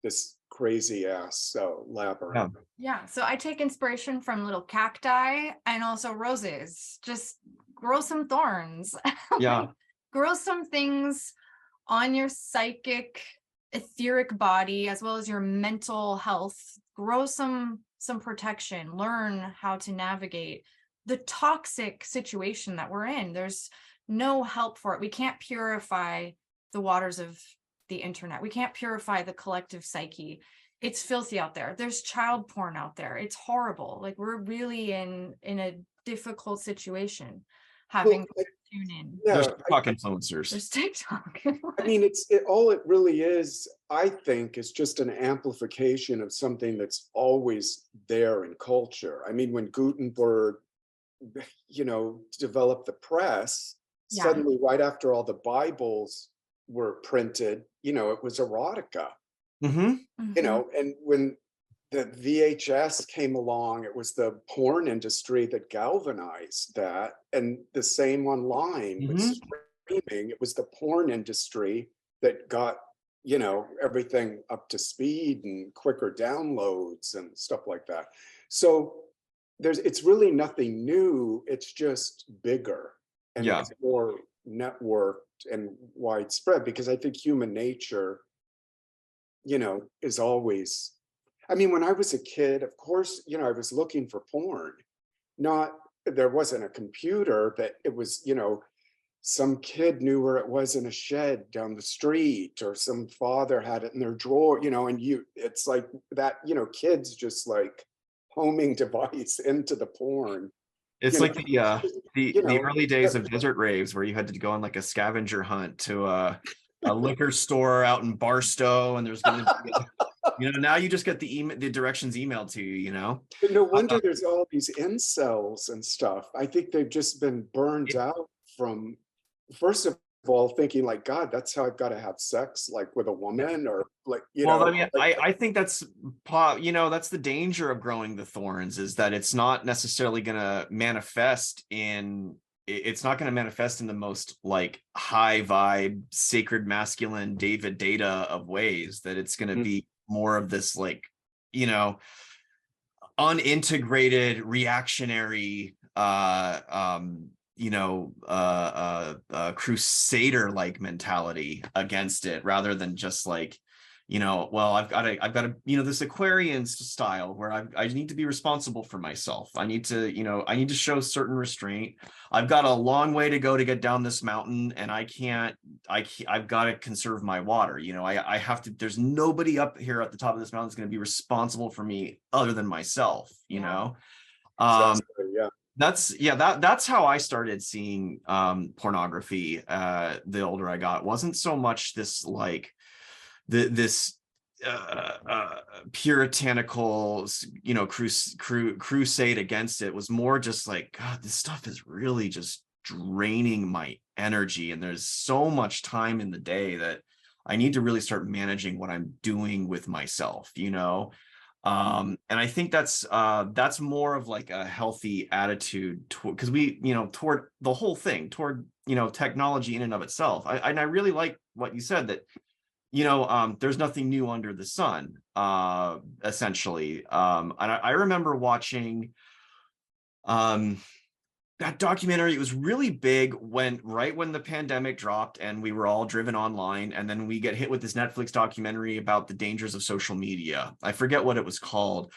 this crazy ass labyrinth. So I take inspiration from little cacti and also roses. Just grow some thorns. Grow some things on your psychic, etheric body, as well as your mental health. Grow some protection. Learn how to navigate the toxic situation that we're in. There's no help for it. We can't purify the waters of the internet. We can't purify the collective psyche. It's filthy out there. There's child porn out there. It's horrible. Like, we're really in a difficult situation, having to tune in. There's TikTok influencers. There's TikTok. I mean, all it really is, I think, is just an amplification of something that's always there in culture. I mean, when Gutenberg, developed the press, suddenly right after all the Bibles were printed, it was erotica, and when the VHS came along, it was the porn industry that galvanized that. And the same online with streaming, it was the porn industry that got, everything up to speed and quicker downloads and stuff like that. So it's really nothing new. It's just bigger and it's more networked and widespread, because I think human nature, is always, I mean, when I was a kid, of course, I was looking for porn. There wasn't a computer, but it was, some kid knew where it was in a shed down the street, or some father had it in their drawer, and it's like that, kids just like homing device into the porn. It's like the early days of desert raves, where you had to go on like a scavenger hunt to a liquor store out in Barstow, and there's going to be, now you just get the directions emailed to you. No wonder there's all these incels and stuff. I think they've just been burned out from, first of all, thinking like, God, that's how I've got to have sex, like with a woman, or like, I mean, I think that's that's the danger of growing the thorns, is that it's not necessarily going to manifest in the most like high vibe, sacred masculine David data of ways. That it's going to be more of this like, unintegrated reactionary crusader like mentality against it, rather than just like, well, I've got to, this Aquarian style where I need to be responsible for myself. I need to show certain restraint. I've got a long way to go to get down this mountain, and I've got to conserve my water. I have to, there's nobody up here at the top of this mountain that's going to be responsible for me other than myself, Exactly, yeah. That's how I started seeing pornography the older I got. It wasn't so much this like this puritanical crusade against it. It was more just like, God, this stuff is really just draining my energy, and there's so much time in the day that I need to really start managing what I'm doing with myself, and I think that's more of like a healthy attitude because we, toward the whole thing, toward technology in and of itself. I really like what you said, that there's nothing new under the sun, essentially. And I remember watching that documentary. It was really big right when the pandemic dropped and we were all driven online, and then we get hit with this Netflix documentary about the dangers of social media. I forget what it was called,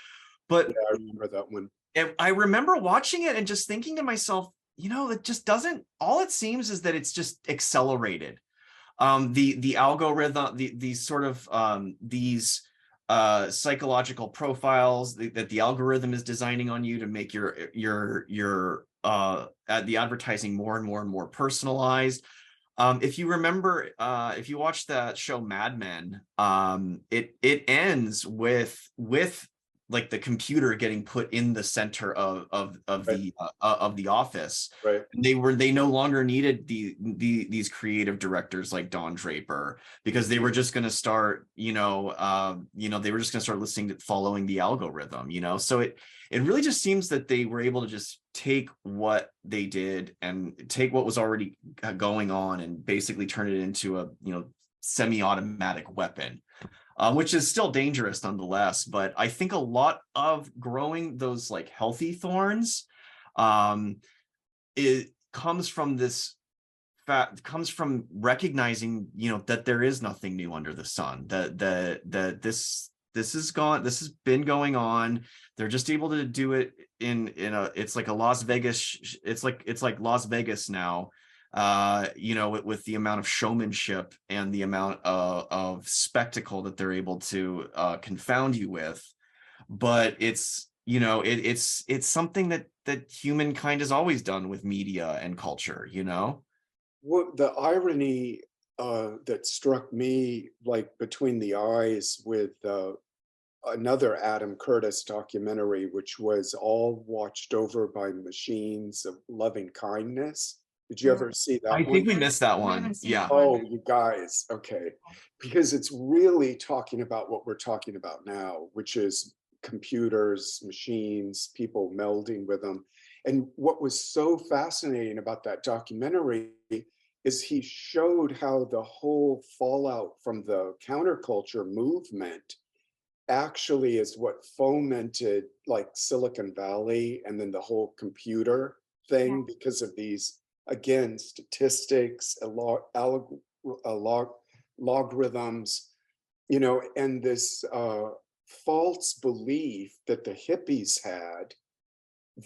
but Yeah, I remember that one. I remember watching it and just thinking to myself, it just doesn't, all it seems is that it's just accelerated. The algorithm, these sort of these psychological profiles that the algorithm is designing on you to make your the advertising more and more and more personalized. If you remember, if you watch that show Mad Men, it ends with like the computer getting put in the center of the office. Right. They no longer needed these creative directors like Don Draper, because they were just going to start, they were just going to start following the algorithm, so it really just seems that they were able to just take what they did and take what was already going on and basically turn it into a, semi-automatic weapon. Which is still dangerous nonetheless. But I think a lot of growing those like healthy thorns, it comes from comes from recognizing, that there is nothing new under the sun. That this has been going on. They're just able to do it in it's like a Las Vegas. It's like Las Vegas now. With the amount of showmanship and the amount of spectacle that they're able to confound you with. But it's something that humankind has always done with media and culture. What the irony that struck me, like between the eyes, with another Adam Curtis documentary, which was all watched over by machines of loving kindness. Did you ever see that I one? think we missed that I one. haven't seen Yeah. that one. Oh, you guys, okay. Because it's really talking about what we're talking about now, which is computers, machines, people melding with them. And what was so fascinating about that documentary is he showed how the whole fallout from the counterculture movement actually is what fomented like Silicon Valley and then the whole computer thing, because of these, again, statistics, logarithms, and this false belief that the hippies had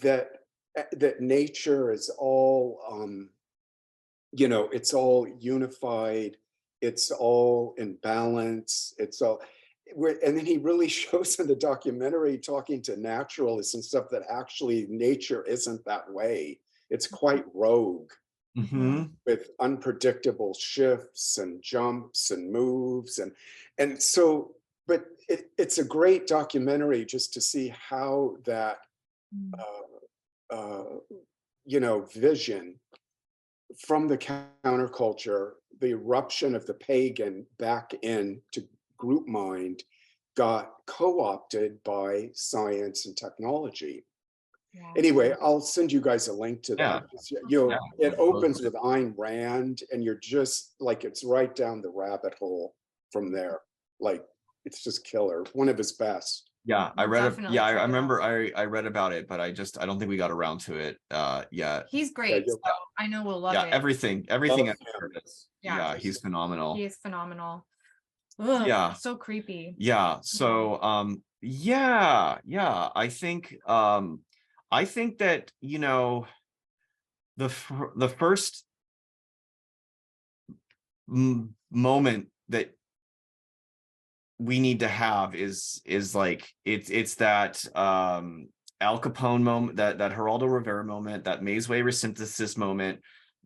that nature is all, it's all unified, it's all in balance, it's all. And then he really shows in the documentary, talking to naturalists and stuff, that actually nature isn't that way. It's quite rogue, with unpredictable shifts and jumps and moves, and so. But it's a great documentary just to see how that vision from the counterculture, the eruption of the pagan back into group mind, got co-opted by science and technology. Anyway, I'll send you guys a link to that. It opens with Ayn Rand, and you're just like, it's right down the rabbit hole from there. Like, it's just killer. One of his best. Yeah, I We'll read it. definitely Yeah, I check it out. remember I read about it, but I don't think we got around to it yet. He's great, you'll- so I know we'll love Yeah, it. everything Love I've him. heard is, Yeah. yeah, he's phenomenal. He is phenomenal. Ugh, Yeah. so creepy. Yeah. So yeah, I think that, you know, the first moment that we need to have is like it's that Al Capone moment, that Geraldo Rivera moment, that Maze Way resynthesis moment,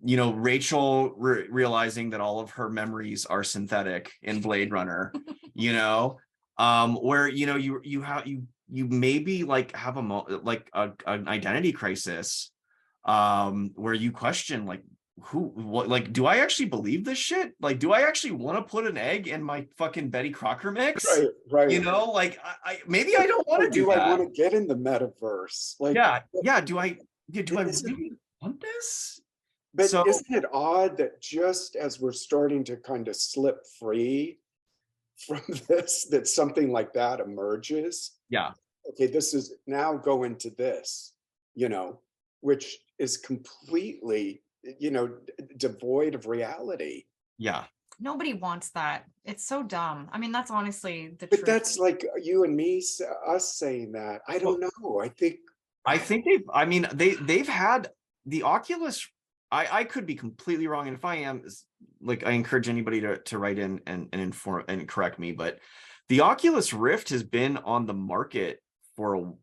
you know, Rachel realizing that all of her memories are synthetic in Blade Runner, you know, where, you know, you maybe like have an identity crisis, where you question like, what, like, do I actually believe this shit? Like, do I actually want to put an egg in my fucking Betty Crocker mix? Right. You know, like I maybe I don't want to do Do I that. want to get in the metaverse? Like, Yeah. Do I Is it- really want this? but So isn't it odd that just as we're starting to kind of slip free from this, that something like that emerges? yeah, Okay, this is now go into this, you know, which is completely, you know, devoid of reality. yeah. Nobody wants that. It's so dumb. I mean, that's honestly the But truth. that's like you and me, us saying that. I don't know. I think I mean, they've had the Oculus. I could be completely wrong, and if I am, like, I encourage anybody to write in and inform and correct me. But the Oculus Rift has been on the market for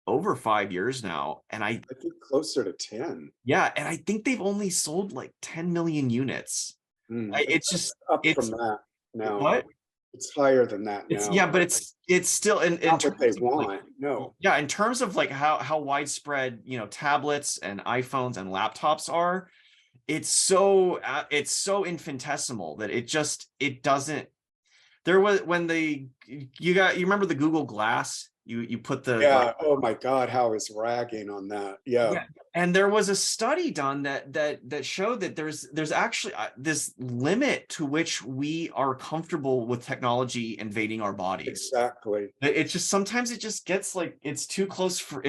over 5 years now, and I think closer to 10. yeah, and I think they've only sold like 10 million units. It's just Up from that now. what? It's higher than that now. Yeah, but it's still in Not what they terms of, like, want. No. yeah, in terms of like how widespread, you know, tablets and iPhones and laptops are, it's so infinitesimal that it doesn't. There was when you remember the Google Glass, you put the, Yeah. like, Oh my God, how is ragging on that? Yeah. yeah, and there was a study done that showed that there's actually this limit to which we are comfortable with technology invading our bodies. Exactly. It's just sometimes it just gets like it's too close for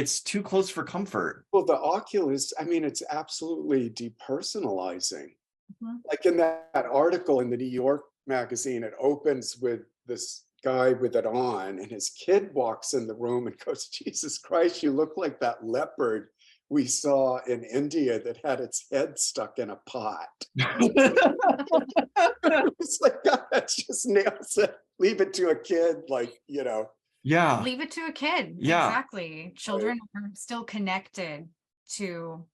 comfort. Well, the Oculus, I mean, it's absolutely depersonalizing. Mhm. Like in that article in the New York magazine, it opens with this guy with it on, and his kid walks in the room and goes, Jesus Christ, you look like that leopard we saw in India that had its head stuck in a pot. It's like, God, that just nails it. Leave it to a kid, like, you know. Yeah. Leave it to a kid. Yeah. Exactly. Children are still connected to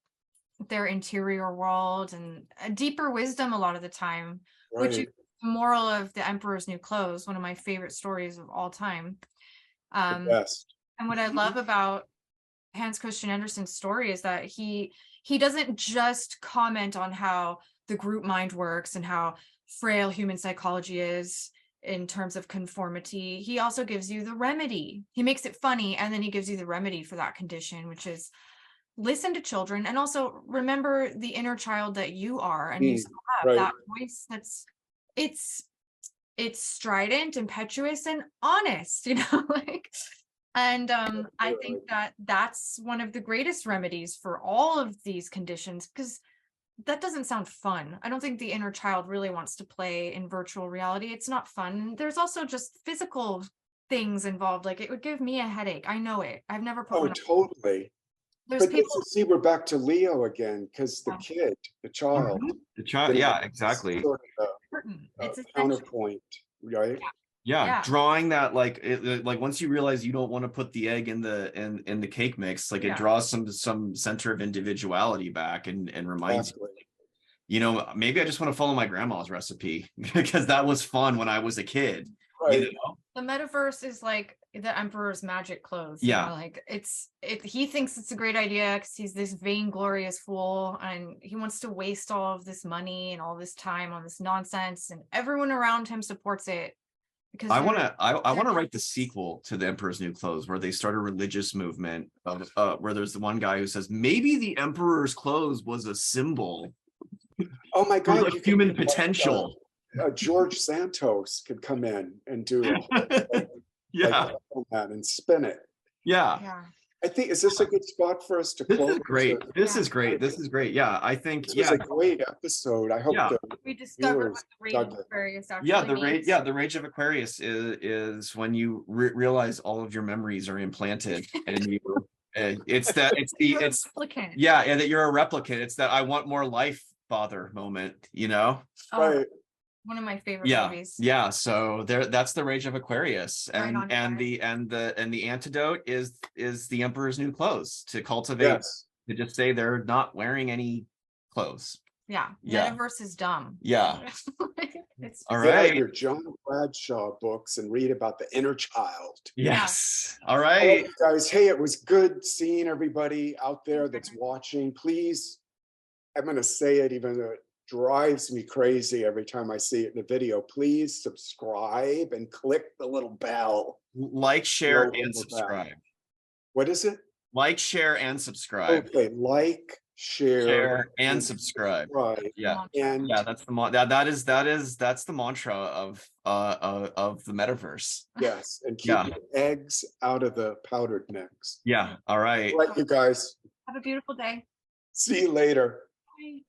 their interior world and a deeper wisdom a lot of the time, which is Right. the moral of The Emperor's New Clothes, one of my favorite stories of all time. The best. And what I love about Hans Christian Andersen's story is that he doesn't just comment on how the group mind works and how frail human psychology is in terms of conformity. He also gives you the remedy. He makes it funny, and then he gives you the remedy for that condition, which is listen to children and also remember the inner child that you are, and you still have right. that voice that's it's strident, impetuous, and honest, you know, like. And I think that that's one of the greatest remedies for all of these conditions, because that doesn't sound fun. I don't think the inner child really wants to play in virtual reality. It's not fun. There's also just physical things involved. Like, it would give me a headache. I know it. I've never put Oh, one on. totally. There's But people. see, we're back to Leo again, because the kid, the child, The child, you know, yeah, exactly. sort of It's a essential. counterpoint, right? Yeah, Yeah. drawing that, like, like once you realize you don't want to put the egg in the cake mix, like, it draws some center of individuality back and reminds you, you know, maybe I just want to follow my grandma's recipe because that was fun when I was a kid. Right. You know? The metaverse is like the emperor's magic clothes. Yeah. You know, like he thinks it's a great idea because he's this vainglorious fool and he wants to waste all of this money and all this time on this nonsense, and everyone around him supports it. Because I want to write the sequel to The Emperor's New Clothes, where they start a religious movement of where there's the one guy who says maybe the Emperor's clothes was a symbol Oh my for God, the human potential. George Santos could come in and do a whole, Yeah. That and spin it. Yeah. Yeah. I think, is this a good spot for us to This close? is great. This Yeah. is great. This is great. Yeah. I think, This was yeah. a great episode. I hope Yeah. We discovered viewers what the Rage dug of it. Aquarius actually Yeah, means. the Rage of Aquarius is when you realize all of your memories are implanted, and you, it's You're a replicant. yeah, and that you're a replicant. It's that I want more life, father moment, you know? Oh, Right. one of my favorite Yeah, movies. yeah. So that's the Rage of Aquarius, Right on, and the antidote is the Emperor's New Clothes, to cultivate, Yes. to just say they're not wearing any clothes. Yeah. Yeah. Metaverse is dumb. Yeah. It's All Get out right. your John Bradshaw books and read about the inner child. Yes. All All right. right, guys. Hey, it was good seeing everybody out there that's watching. Please, I'm going to say it even though it drives me crazy every time I see it in a video. Please subscribe and click the little bell. Like, share, Logo and on the back. subscribe. What is it? Like, share, and subscribe. Okay, like, share, and subscribe. Yeah. And Yeah, that's the that's the mantra of the metaverse. yes, and keep Yeah. your eggs out of the powdered mix. Yeah. All right. All right, you guys. Have a beautiful day. See you later. Bye.